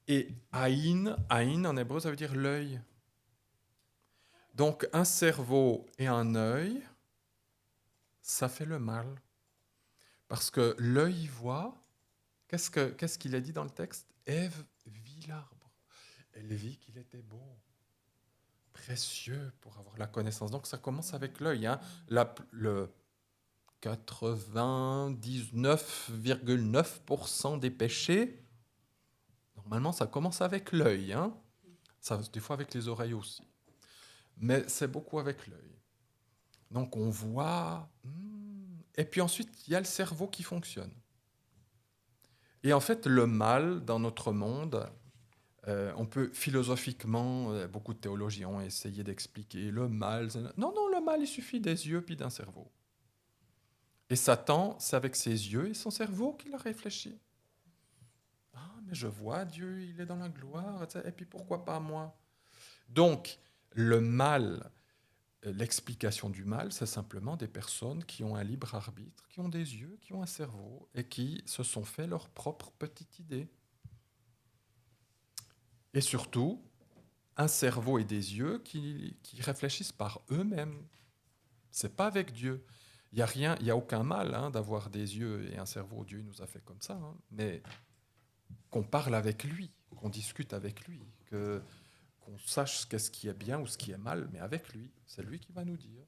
S2: Et aïn en hébreu, ça veut dire l'œil. Donc, un cerveau et un œil, ça fait le mal. Parce que l'œil voit, qu'est-ce qu'il a dit dans le texte? Ève vit l'arbre. Elle vit qu'il était beau, précieux pour avoir la connaissance. Donc, ça commence avec l'œil. Le 99,9% des péchés, normalement, ça commence avec l'œil. Ça, des fois avec les oreilles aussi. Mais c'est beaucoup avec l'œil. Donc on voit. Et puis ensuite, il y a le cerveau qui fonctionne. Et en fait, le mal dans notre monde, On peut philosophiquement, beaucoup de théologiens ont essayé d'expliquer le mal. Non, non, le mal, il suffit des yeux puis d'un cerveau. Et Satan, c'est avec ses yeux et son cerveau qu'il a réfléchi. Ah, mais je vois Dieu, il est dans la gloire, et puis pourquoi pas moi? Donc, le mal, l'explication du mal, c'est simplement des personnes qui ont un libre arbitre, qui ont des yeux, qui ont un cerveau, et qui se sont fait leur propre petite idée. Et surtout, un cerveau et des yeux qui réfléchissent par eux-mêmes. C'est pas avec Dieu. Il y a rien, il y a aucun mal d'avoir des yeux et un cerveau. Dieu nous a fait comme ça, mais qu'on parle avec lui, qu'on discute avec lui, qu'on sache qu'est-ce qui est bien ou ce qui est mal, mais avec lui. C'est lui qui va nous dire.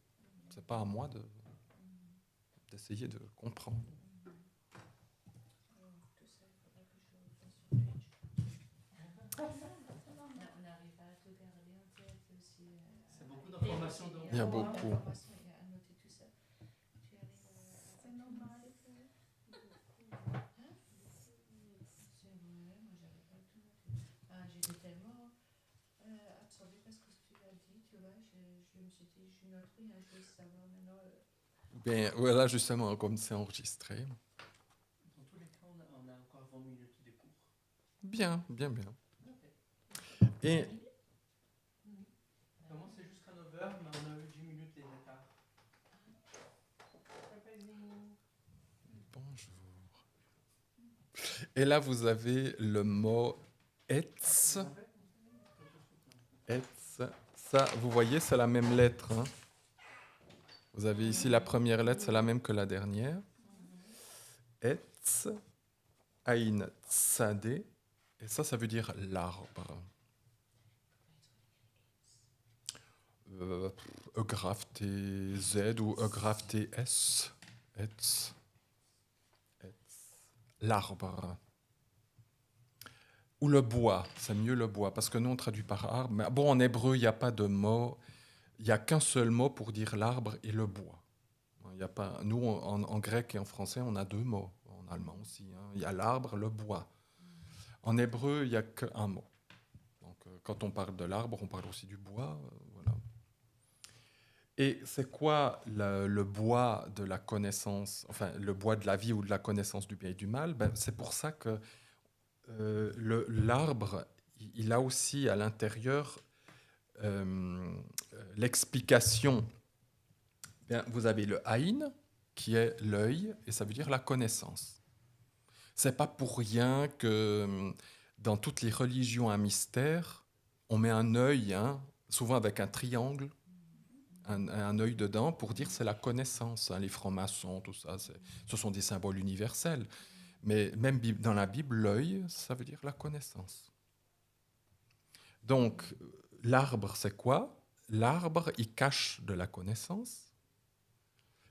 S2: C'est pas à moi d'essayer de comprendre.
S4: Tout ça, il faudrait que je refasse sur Twitch. On n'arrive pas à tout garder en tête aussi.
S1: C'est beaucoup d'informations.
S2: Il y a beaucoup.
S4: Il y a à noter tout ça. Tu arrives à...
S3: C'est normal.
S4: C'est vrai, moi j'arrive pas à tout noter. J'étais tellement absorbée parce que tu l'as dit, tu vois, je me suis dit, je note rien, je veux savoir maintenant.
S2: Bien, voilà, justement, comme c'est enregistré.
S1: Dans tous les cas, on a encore 20 minutes de cours.
S2: Bien, bien, bien.
S1: Okay.
S2: Et
S1: Comment c'est jusqu'à 9h, mais on a eu 10 minutes d'écart.
S2: bonjour. Et là, vous avez le mot etz. Etz. Ça, vous voyez, c'est la même lettre. Vous avez ici la première lettre, c'est la même que la dernière. Etz, Aïn Tzadé. Et ça veut dire l'arbre. Grave TZ ou grave TS. Etz. L'arbre. Ou le bois, c'est mieux le bois, parce que nous on traduit par arbre. Mais bon, en hébreu, il n'y a pas de mot, il n'y a qu'un seul mot pour dire l'arbre et le bois. Il y a pas, nous, en grec et en français, on a deux mots, en allemand aussi. Il y a l'arbre, le bois. En hébreu, il n'y a qu'un mot. Donc, quand on parle de l'arbre, on parle aussi du bois. Voilà. Et c'est quoi le bois de la connaissance, enfin le bois de la vie ou de la connaissance du bien et du mal? C'est pour ça que l'arbre, il a aussi à l'intérieur l'explication. Bien, vous avez le Aïn, qui est l'œil, et ça veut dire la connaissance. C'est pas pour rien que dans toutes les religions à mystère, on met un œil, souvent avec un triangle, un œil dedans, pour dire c'est la connaissance. Les francs-maçons, tout ça, ce sont des symboles universels. Mais même dans la Bible, l'œil, ça veut dire la connaissance. Donc, l'arbre, c'est quoi? L'arbre, il cache de la connaissance.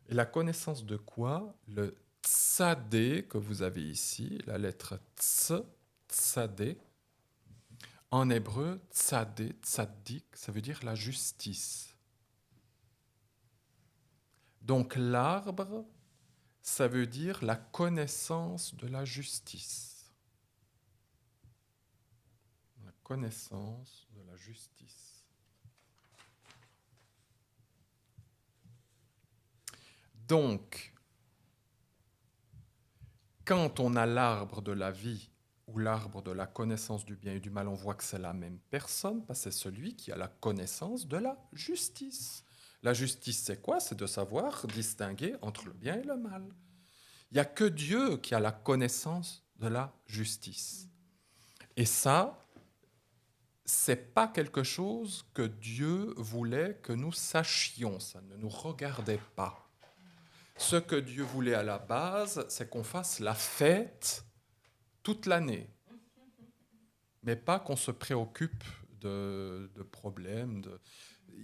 S2: Et la connaissance de quoi? Le tzadé que vous avez ici, la lettre tz, tzadé. En hébreu, tzadé, tzaddik, ça veut dire la justice. Donc, l'arbre, ça veut dire la connaissance de la justice. La connaissance de la justice. Donc, quand on a l'arbre de la vie ou l'arbre de la connaissance du bien et du mal, on voit que c'est la même personne, parce que c'est celui qui a la connaissance de la justice. La justice, c'est quoi? C'est de savoir distinguer entre le bien et le mal. Il n'y a que Dieu qui a la connaissance de la justice. Et ça, c'est pas quelque chose que Dieu voulait que nous sachions. Ça ne nous regardait pas. Ce que Dieu voulait à la base, c'est qu'on fasse la fête toute l'année. Mais pas qu'on se préoccupe de problèmes.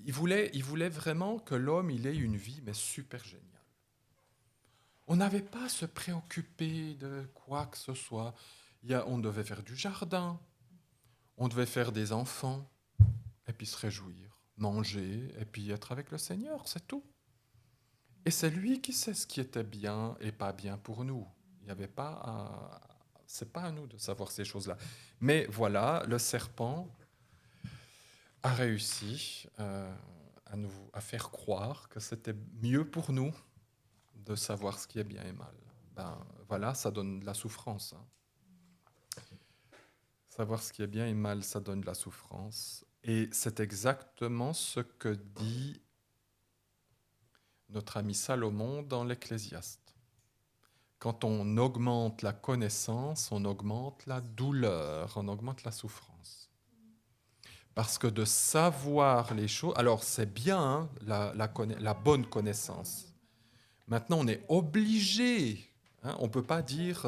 S2: Il voulait vraiment que l'homme il ait une vie mais super géniale. On n'avait pas à se préoccuper de quoi que ce soit. On devait faire du jardin, on devait faire des enfants, et puis se réjouir, manger, et puis être avec le Seigneur, c'est tout. Et c'est lui qui sait ce qui était bien et pas bien pour nous. Il n'y avait pas à C'est pas à nous de savoir ces choses-là. Mais voilà, le serpent a réussi à faire croire que c'était mieux pour nous de savoir ce qui est bien et mal. Ben, voilà, ça donne de la souffrance. Hein. Savoir ce qui est bien et mal, ça donne de la souffrance. Et c'est exactement ce que dit notre ami Salomon dans l'Ecclésiaste. Quand on augmente la connaissance, on augmente la douleur, on augmente la souffrance. Parce que de savoir les choses, alors c'est bien hein, la bonne connaissance. Maintenant, on est obligé. Hein, on ne peut pas dire,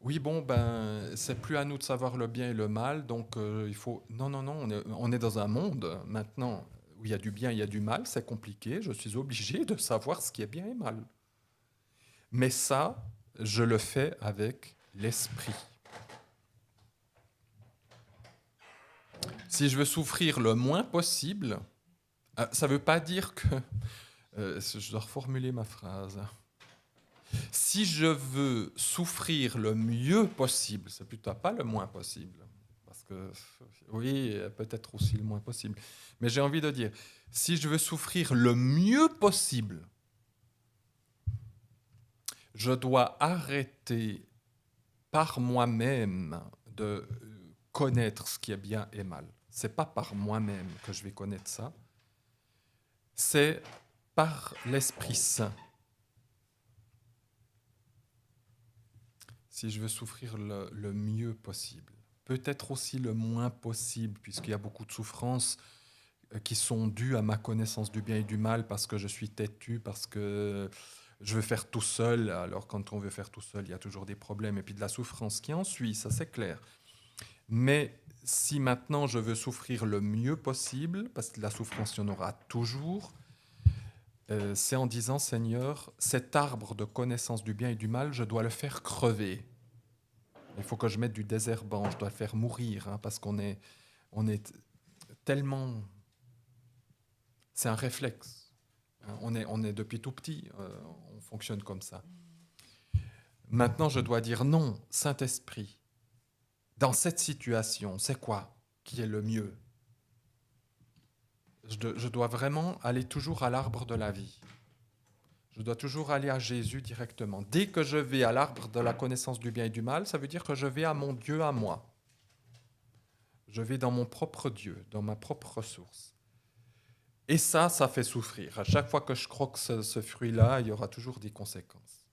S2: oui, bon, ben, c'est plus à nous de savoir le bien et le mal, donc il faut... Non, on est dans un monde maintenant où il y a du bien, il y a du mal, c'est compliqué, je suis obligé de savoir ce qui est bien et mal. Mais ça, je le fais avec l'esprit. Si je veux souffrir le moins possible, ça ne veut pas dire que... je dois reformuler ma phrase. Si je veux souffrir le mieux possible, c'est plutôt pas le moins possible. Parce que, oui, peut-être aussi le moins possible. Mais j'ai envie de dire, si je veux souffrir le mieux possible, je dois arrêter par moi-même de connaître ce qui est bien et mal. Ce n'est pas par moi-même que je vais connaître ça. C'est par l'Esprit Saint. Si je veux souffrir le mieux possible, peut-être aussi le moins possible, puisqu'il y a beaucoup de souffrances qui sont dues à ma connaissance du bien et du mal, parce que je suis têtu, parce que je veux faire tout seul. Alors quand on veut faire tout seul, il y a toujours des problèmes, et puis de la souffrance qui en suit, ça c'est clair. Mais si maintenant je veux souffrir le mieux possible, parce que de la souffrance il y en aura toujours, c'est en disant, Seigneur, cet arbre de connaissance du bien et du mal, je dois le faire crever. Il faut que je mette du désherbant, je dois le faire mourir, hein, parce qu'on est tellement... C'est un réflexe. Hein, on est depuis tout petit, on fonctionne comme ça. Maintenant, je dois dire non, Saint-Esprit. Dans cette situation, c'est quoi qui est le mieux ? Je dois vraiment aller toujours à l'arbre de la vie. Je dois toujours aller à Jésus directement. Dès que je vais à l'arbre de la connaissance du bien et du mal, ça veut dire que je vais à mon Dieu, à moi. Je vais dans mon propre Dieu, dans ma propre ressource. Et ça fait souffrir. À chaque fois que je croque ce fruit-là, il y aura toujours des conséquences.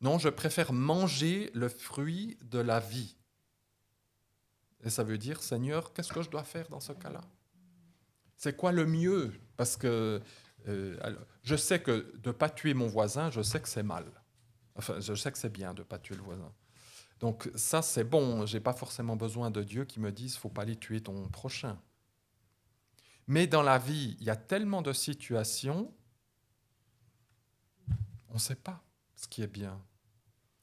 S2: Non, je préfère manger le fruit de la vie. Et ça veut dire, Seigneur, qu'est-ce que je dois faire dans ce cas-là ? C'est quoi le mieux ? Parce que alors, je sais que de ne pas tuer mon voisin, je sais que c'est mal. Enfin, je sais que c'est bien de ne pas tuer le voisin. Donc ça, c'est bon. Je n'ai pas forcément besoin de Dieu qui me dise « il ne faut pas aller tuer ton prochain ». Mais dans la vie, il y a tellement de situations, on ne sait pas ce qui est bien.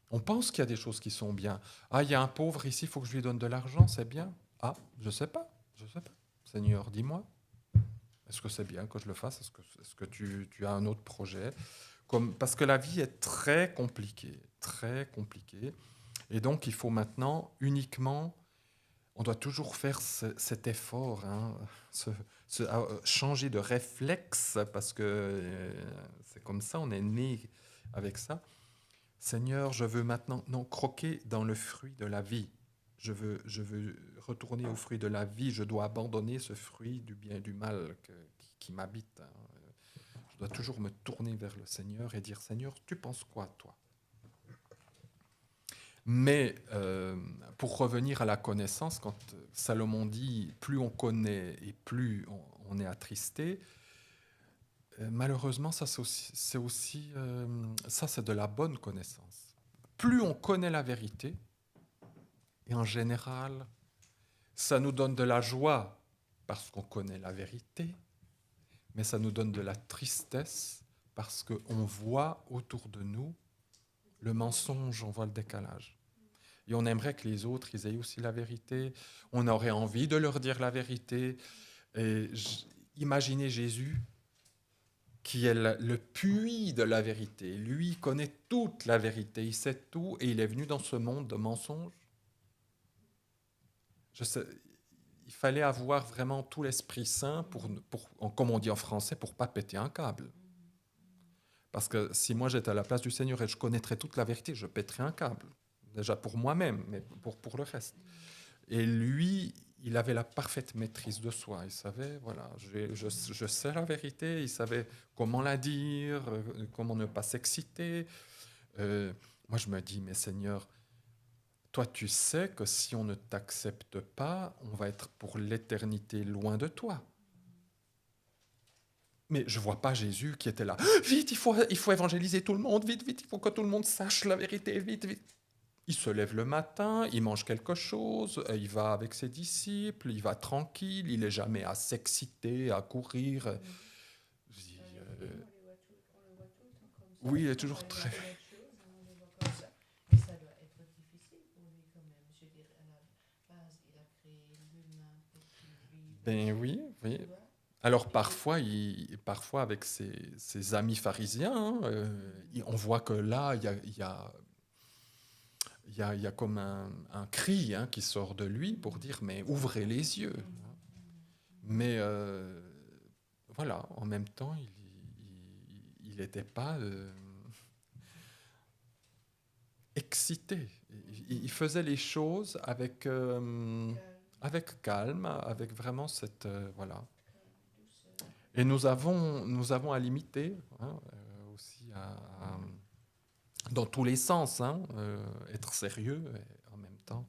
S2: On pense qu'il y a des choses qui sont bien. Ah, il y a un pauvre ici, il faut que je lui donne de l'argent, c'est bien. Ah, je ne sais pas. Seigneur, dis-moi. Est-ce que c'est bien que je le fasse ? Est-ce que tu as un autre projet ? Parce que la vie est très compliquée. Et donc, il faut maintenant uniquement... On doit toujours faire cet effort, hein, changer de réflexe, parce que c'est comme ça, on est né avec ça. Seigneur, je veux maintenant croquer dans le fruit de la vie. Je veux retourner au fruit de la vie. Je dois abandonner ce fruit du bien et du mal qui m'habite. Hein. Je dois toujours me tourner vers le Seigneur et dire, Seigneur, tu penses quoi, toi ? Mais pour revenir à la connaissance, quand Salomon dit, plus on connaît et plus on est attristé, malheureusement, ça c'est de la bonne connaissance. Plus on connaît la vérité, et en général, ça nous donne de la joie parce qu'on connaît la vérité, mais ça nous donne de la tristesse parce qu'on voit autour de nous le mensonge, on voit le décalage. Et on aimerait que les autres, ils aient aussi la vérité. On aurait envie de leur dire la vérité. Et imaginez Jésus qui est le puits de la vérité. Lui connaît toute la vérité, il sait tout, et il est venu dans ce monde de mensonges. Il fallait avoir vraiment tout l'Esprit Saint comme on dit en français, pour pas péter un câble. Parce que si moi j'étais à la place du Seigneur et je connaîtrais toute la vérité, je pèterais un câble. Déjà pour moi-même, mais pour le reste. Et lui, il avait la parfaite maîtrise de soi. Il savait, voilà, je sais la vérité. Il savait comment la dire, comment ne pas s'exciter. Moi, je me dis, mais Seigneur, toi, tu sais que si on ne t'accepte pas, on va être pour l'éternité loin de toi. Mais je ne vois pas Jésus qui était là. Vite, il faut évangéliser tout le monde. Vite, vite, il faut que tout le monde sache la vérité. Vite, vite. Il se lève le matin, il mange quelque chose, il va avec ses disciples, il va tranquille, il n'est jamais à s'exciter, à courir. Je dis, oui, il est toujours très...
S4: Mais ça doit être difficile pour lui quand même. Je veux dire, à la base, il a créé l'humain pour qu'il vive.
S2: Ben oui, oui. Alors parfois avec ses amis pharisiens, on voit que là, il y a comme un cri qui sort de lui pour dire « mais ouvrez les yeux ». Mais voilà, en même temps, il n'était pas excité. Il faisait les choses avec calme, avec vraiment cette... voilà. Et nous avons à l'imiter aussi dans tous les sens, être sérieux en même temps.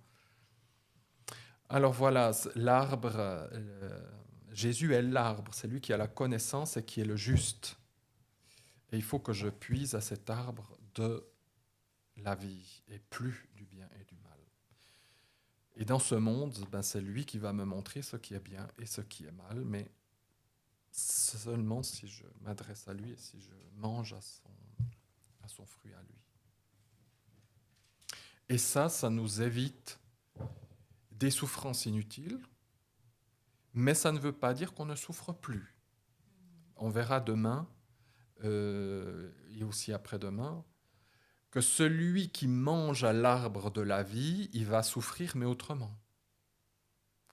S2: Alors voilà, l'arbre, Jésus est l'arbre, c'est lui qui a la connaissance et qui est le juste. Et il faut que je puise à cet arbre de la vie et plus du bien et du mal. Et dans ce monde, c'est lui qui va me montrer ce qui est bien et ce qui est mal, mais seulement si je m'adresse à lui et si je mange à son fruit à lui. Et ça nous évite des souffrances inutiles, mais ça ne veut pas dire qu'on ne souffre plus. On verra demain, et aussi après-demain, que celui qui mange à l'arbre de la vie, il va souffrir, mais autrement.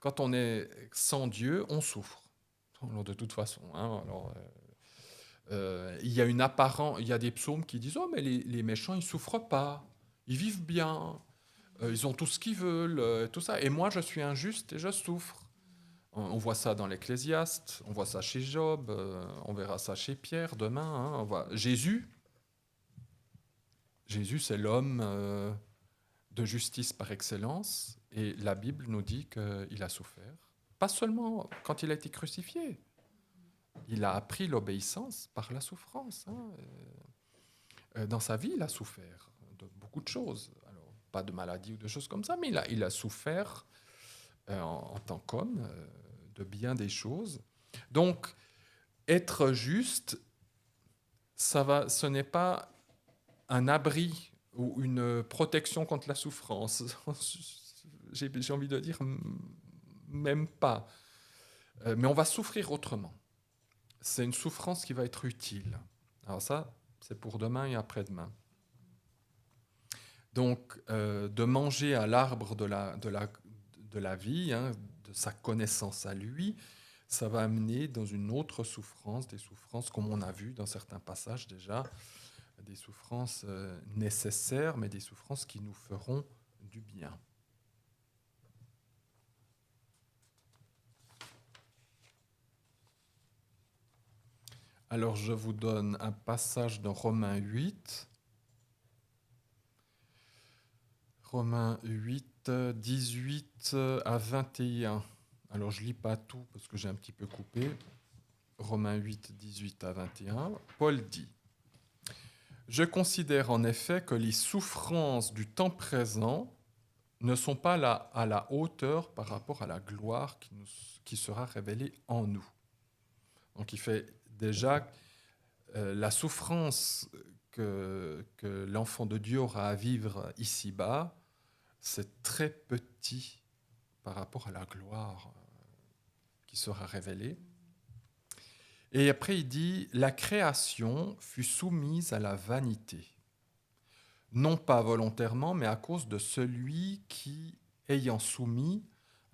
S2: Quand on est sans Dieu, on souffre. Alors, de toute façon. Il y a des psaumes qui disent « Oh, mais les méchants, ils ne souffrent pas. Ils vivent bien. Ils ont tout ce qu'ils veulent. Tout ça. Et moi, je suis injuste et je souffre. » On voit ça dans l'Ecclésiaste, on voit ça chez Job, on verra ça chez Pierre demain. On voit Jésus, c'est l'homme de justice par excellence, et la Bible nous dit qu'il a souffert. Pas seulement quand il a été crucifié, il a appris l'obéissance par la souffrance. Dans sa vie, il a souffert de beaucoup de choses. Alors, pas de maladie ou de choses comme ça, mais il a souffert en tant qu'homme de bien des choses. Donc, être juste, ce n'est pas un abri ou une protection contre la souffrance. J'ai envie de dire, même pas. Mais on va souffrir autrement. C'est une souffrance qui va être utile. Alors ça, c'est pour demain et après-demain. Donc, de manger à l'arbre de la vie, de sa connaissance à lui, ça va amener dans une autre souffrance, des souffrances, comme on a vu dans certains passages déjà, des souffrances nécessaires, mais des souffrances qui nous feront du bien. Alors, je vous donne un passage dans Romains 8. Romains 8, 18 à 21. Alors, je ne lis pas tout parce que j'ai un petit peu coupé. Romains 8, 18 à 21. Paul dit « Je considère en effet que les souffrances du temps présent ne sont pas à la hauteur par rapport à la gloire qui sera révélée en nous. » Donc, il fait déjà la souffrance que l'enfant de Dieu aura à vivre ici-bas, c'est très petit par rapport à la gloire qui sera révélée. Et après, il dit, la création fut soumise à la vanité, non pas volontairement, mais à cause de celui qui, ayant soumis,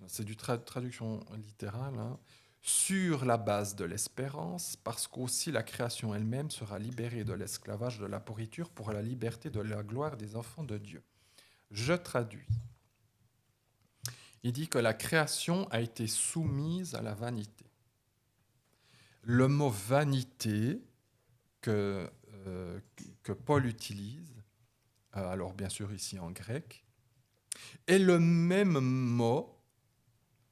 S2: c'est du traduction littérale, hein, sur la base de l'espérance, parce qu'aussi la création elle-même sera libérée de l'esclavage de la pourriture pour la liberté de la gloire des enfants de Dieu. Je traduis. Il dit que la création a été soumise à la vanité. Le mot vanité que Paul utilise, alors bien sûr ici en grec, est le même mot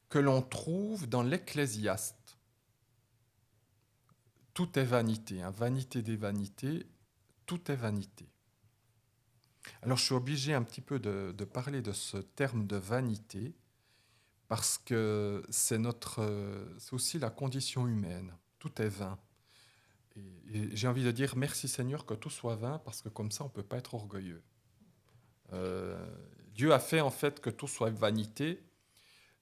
S2: que l'on trouve dans l'Ecclésiaste. Tout est vanité, hein, vanité des vanités, tout est vanité. Alors je suis obligé un petit peu de parler de ce terme de vanité, parce que c'est aussi la condition humaine. Tout est vain. Et j'ai envie de dire merci Seigneur que tout soit vain, parce que comme ça on ne peut pas être orgueilleux. Dieu a fait en fait que tout soit vanité.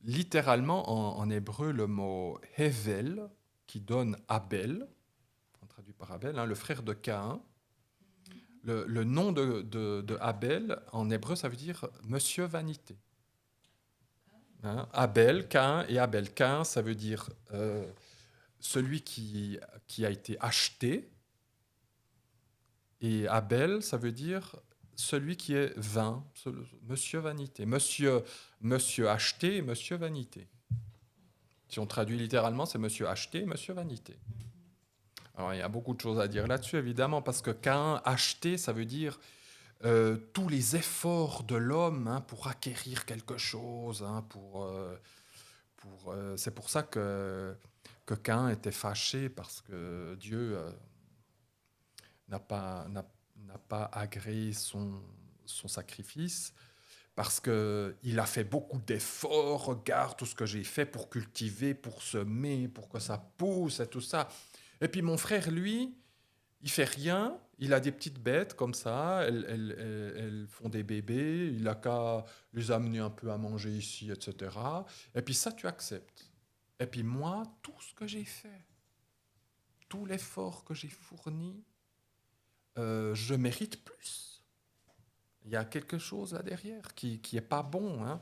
S2: Littéralement en hébreu le mot Hevel, qui donne Abel, on traduit par Abel, hein, le frère de Caïn. Le nom de Abel en hébreu ça veut dire Monsieur Vanité. Hein, Abel, Caïn et Abel. Caïn, ça veut dire celui qui a été acheté. Et Abel, ça veut dire celui qui est vain, Monsieur Vanité. Monsieur acheté et Monsieur Vanité. Si on traduit littéralement, c'est Monsieur acheté et Monsieur Vanité. Alors il y a beaucoup de choses à dire là-dessus, évidemment, parce que Caïn, acheté, ça veut dire tous les efforts de l'homme, hein, pour acquérir quelque chose, hein, c'est pour ça que Caïn était fâché, parce que Dieu n'a pas agréé son sacrifice, parce qu'il a fait beaucoup d'efforts. Regarde tout ce que j'ai fait pour cultiver, pour semer, pour que ça pousse et tout ça. Et puis mon frère, lui, il fait rien. Il a des petites bêtes comme ça, elles font des bébés, il n'a qu'à les amener un peu à manger ici, etc. Et puis ça, tu acceptes. Et puis moi, tout ce que j'ai fait, tout l'effort que j'ai fourni, je mérite plus. Il y a quelque chose là derrière qui n'est pas bon. Hein.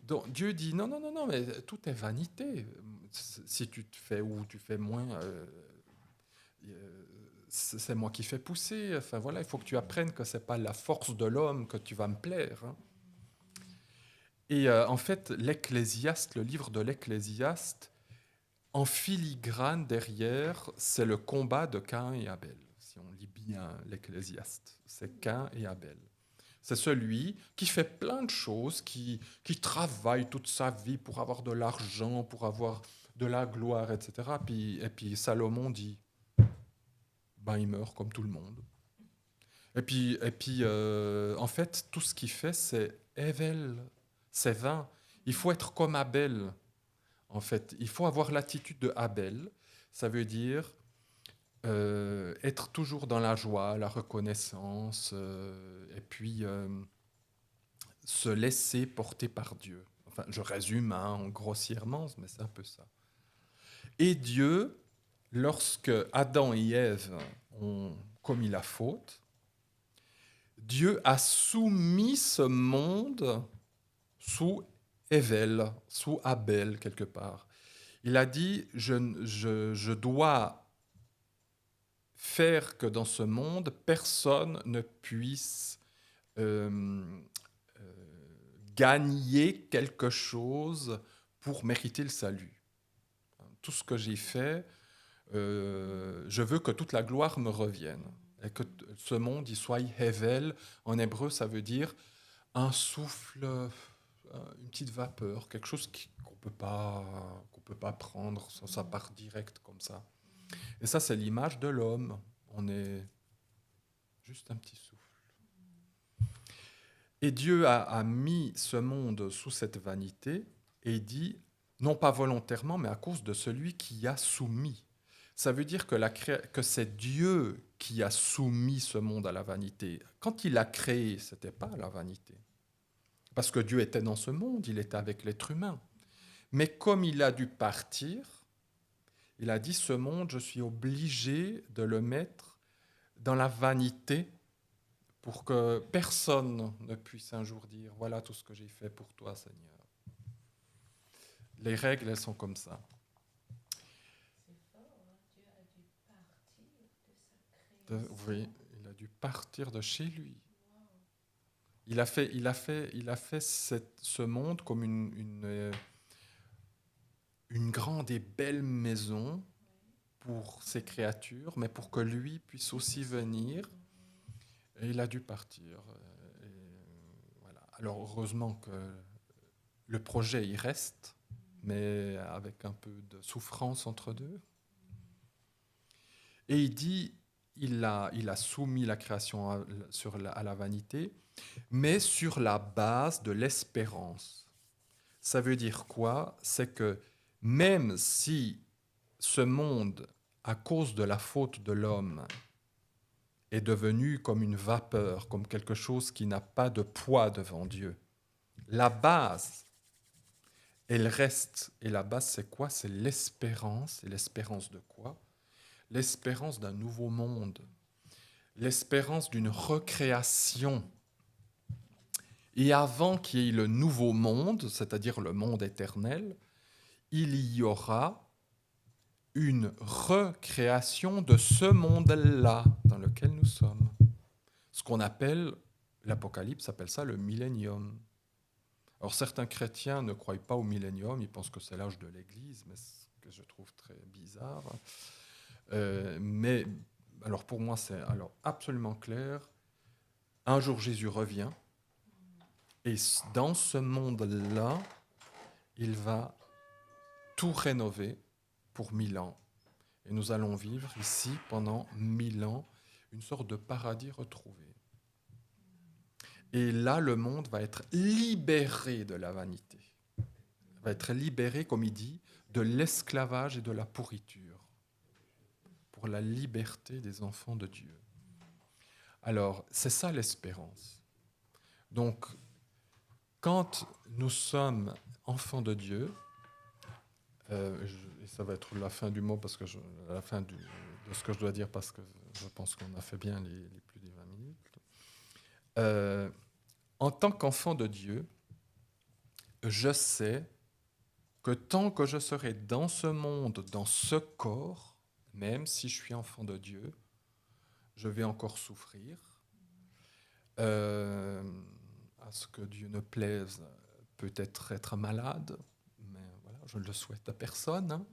S2: Donc Dieu dit non, mais tout est vanité. Si tu te fais ou tu fais moins, c'est moi qui fais pousser. Enfin voilà, il faut que tu apprennes que c'est pas la force de l'homme que tu vas me plaire. Hein. Et en fait, l'Ecclésiaste, le livre de l'Ecclésiaste, en filigrane derrière, c'est le combat de Caïn et Abel. Si on lit bien l'Ecclésiaste, c'est Caïn et Abel. C'est celui qui fait plein de choses, qui travaille toute sa vie pour avoir de l'argent, pour avoir de la gloire, etc. Et puis Salomon dit, ben, il meurt comme tout le monde. Et puis en fait, tout ce qu'il fait, c'est Hevel, c'est vain. Il faut être comme Abel. En fait, il faut avoir l'attitude de Abel. Ça veut dire être toujours dans la joie, la reconnaissance, et puis se laisser porter par Dieu. Enfin, je résume grossièrement, mais c'est un peu ça. Et Dieu, lorsque Adam et Ève ont commis la faute, Dieu a soumis ce monde sous Hevel, sous Abel quelque part. Il a dit, je dois faire que dans ce monde, personne ne puisse gagner quelque chose pour mériter le salut. Tout ce que j'ai fait, je veux que toute la gloire me revienne. Et que ce monde, il soit Hevel. En hébreu, ça veut dire un souffle, une petite vapeur, quelque chose qu'on peut pas prendre, ça part direct comme ça. Et ça, c'est l'image de l'homme. On est juste un petit souffle. Et Dieu a mis ce monde sous cette vanité et dit, non pas volontairement, mais à cause de celui qui a soumis. Ça veut dire que c'est Dieu qui a soumis ce monde à la vanité. Quand il l'a créé, ce n'était pas la vanité. Parce que Dieu était dans ce monde, il était avec l'être humain. Mais comme il a dû partir, Il a dit, ce monde, je suis obligé de le mettre dans la vanité pour que personne ne puisse un jour dire, voilà tout ce que j'ai fait pour toi, Seigneur. Les règles, elles sont comme ça.
S4: C'est fort, hein. Dieu a dû partir de sa
S2: Oui,
S4: création.
S2: il a dû partir de chez lui.
S4: Wow.
S2: Il a fait ce monde comme une grande et belle maison pour ses créatures, mais pour que lui puisse aussi venir. Et il a dû partir. Voilà. Alors heureusement que le projet y reste, mais avec un peu de souffrance entre deux. Et il dit, il a soumis la création à la vanité, mais sur la base de l'espérance. Ça veut dire quoi? C'est que même si ce monde, à cause de la faute de l'homme, est devenu comme une vapeur, comme quelque chose qui n'a pas de poids devant Dieu, la base, elle reste. Et la base, c'est quoi? C'est l'espérance. Et l'espérance de quoi? L'espérance d'un nouveau monde, l'espérance d'une recréation. Et avant qu'il y ait le nouveau monde, c'est-à-dire le monde éternel, il y aura une recréation de ce monde-là dans lequel nous sommes. Ce qu'on appelle, l'Apocalypse appelle ça le millénium. Alors certains chrétiens ne croient pas au millénium, ils pensent que c'est l'âge de l'Église, mais ce que je trouve très bizarre. Mais alors pour moi, c'est alors absolument clair. Un jour, Jésus revient, et dans ce monde-là, il va tout rénover pour 1000 ans. Et nous allons vivre ici pendant 1000 ans, une sorte de paradis retrouvé. Et là, le monde va être libéré de la vanité. Il va être libéré, comme il dit, de l'esclavage et de la pourriture, pour la liberté des enfants de Dieu. Alors, c'est ça l'espérance. Donc, quand nous sommes enfants de Dieu, et ça va être la fin du mot, parce que la fin de ce que je dois dire, parce que je pense qu'on a fait bien les plus de 20 minutes. En tant qu'enfant de Dieu, je sais que tant que je serai dans ce monde, dans ce corps, même si je suis enfant de Dieu, je vais encore souffrir. À ce que Dieu ne plaise, peut-être être malade, mais voilà, je ne le souhaite à personne. Hein.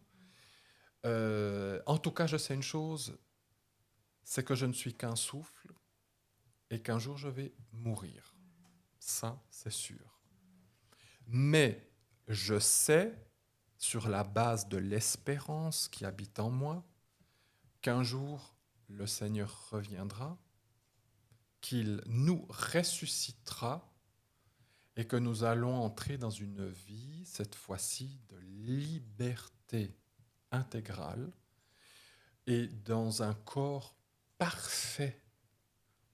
S2: En tout cas, je sais une chose, c'est que je ne suis qu'un souffle et qu'un jour je vais mourir. Ça, c'est sûr. Mais je sais, sur la base de l'espérance qui habite en moi, qu'un jour le Seigneur reviendra, qu'il nous ressuscitera et que nous allons entrer dans une vie, cette fois-ci, de liberté intégrale et dans un corps parfait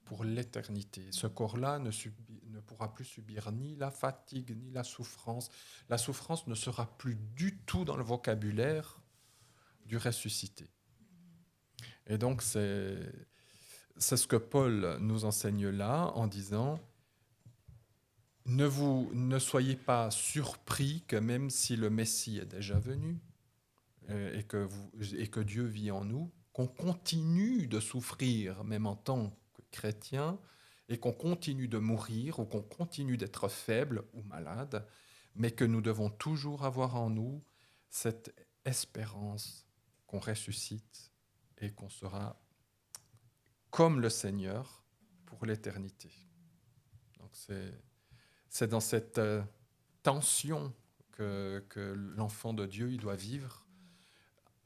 S2: pour l'éternité. Ce corps-là ne pourra plus subir ni la fatigue, ni la souffrance. La souffrance ne sera plus du tout dans le vocabulaire du ressuscité. Et donc, c'est ce que Paul nous enseigne là en disant ne soyez pas surpris que même si le Messie est déjà venu et que Dieu vit en nous, qu'on continue de souffrir même en tant que chrétien et qu'on continue de mourir ou qu'on continue d'être faible ou malade, mais que nous devons toujours avoir en nous cette espérance qu'on ressuscite et qu'on sera comme le Seigneur pour l'éternité. Donc c'est dans cette tension que l'enfant de Dieu il doit vivre,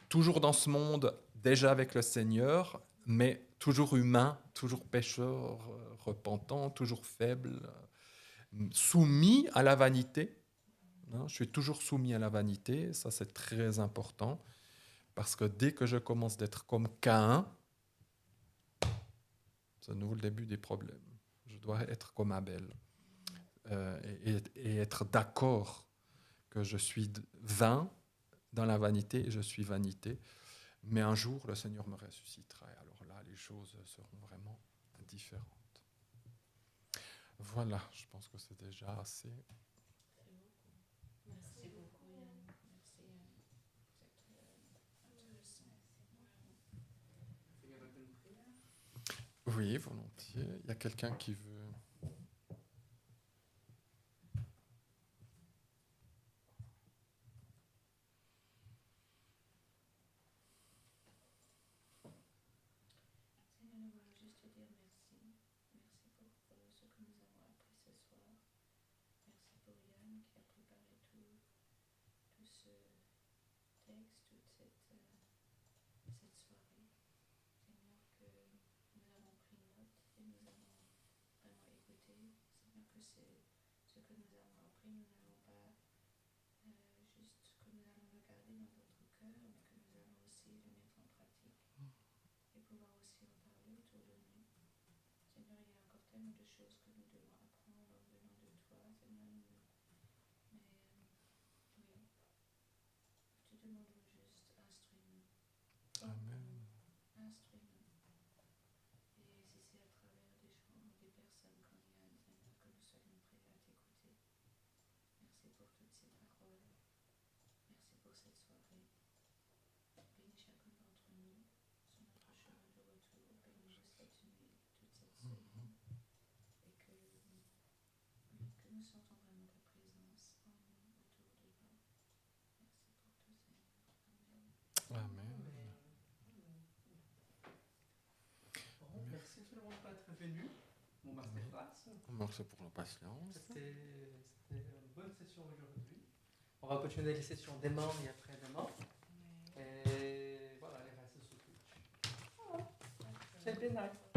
S2: toujours dans ce monde, déjà avec le Seigneur, mais toujours humain, toujours pécheur, repentant, toujours faible, soumis à la vanité. Je suis toujours soumis à la vanité, ça c'est très important, parce que dès que je commence d'être comme Caïn, c'est à nouveau le début des problèmes. Je dois être comme Abel et être d'accord que je suis vain dans la vanité et je suis vanité. Mais un jour, le Seigneur me ressuscitera. Et alors là, les choses seront vraiment différentes. Voilà, je pense que c'est déjà assez.
S4: Merci beaucoup, Yann. Merci, Yann. C'est intéressant.
S1: Finir avec une prière.
S2: Oui, volontiers. Il y a quelqu'un qui veut...
S4: Seigneur, nous voulons juste te dire merci. Merci pour ce que nous avons appris ce soir. Merci pour Yann qui a préparé tout ce texte, toute cette soirée. Seigneur, que nous avons pris note et nous avons vraiment écouté. Seigneur, que c'est ce que nous avons appris, nous n'allons pas juste que nous allons le garder dans notre cœur, mais que nous allons aussi le mettre en pratique et pouvoir aussi en parler autour de nous. Seigneur, il y a encore tellement de choses que nous devons apprendre en venant de toi, Seigneur. Mais oui, je te demande juste instruis-nous.
S2: Amen.
S4: Instruis-nous. Et si c'est à travers des gens, des personnes comme Yann, Seigneur, que nous soyons prêts à t'écouter. Merci pour toutes ces paroles. Merci pour cette soirée. Bénis chacun d'entre nous sur notre chemin de retour. Bénis-nous cette nuit, toute cette semaine. Et que nous sentons vraiment ta présence en nous, autour de nous. Merci pour tout, Seigneur. Amen.
S2: Amen.
S1: Bon, merci tout le monde pour être venu. Mon masterclass.
S2: Merci pour la patience.
S1: C'était une bonne session aujourd'hui. On va continuer les sessions demain et après-demain. Et voilà, les restes sur Twitch. Voilà. C'est bien nice.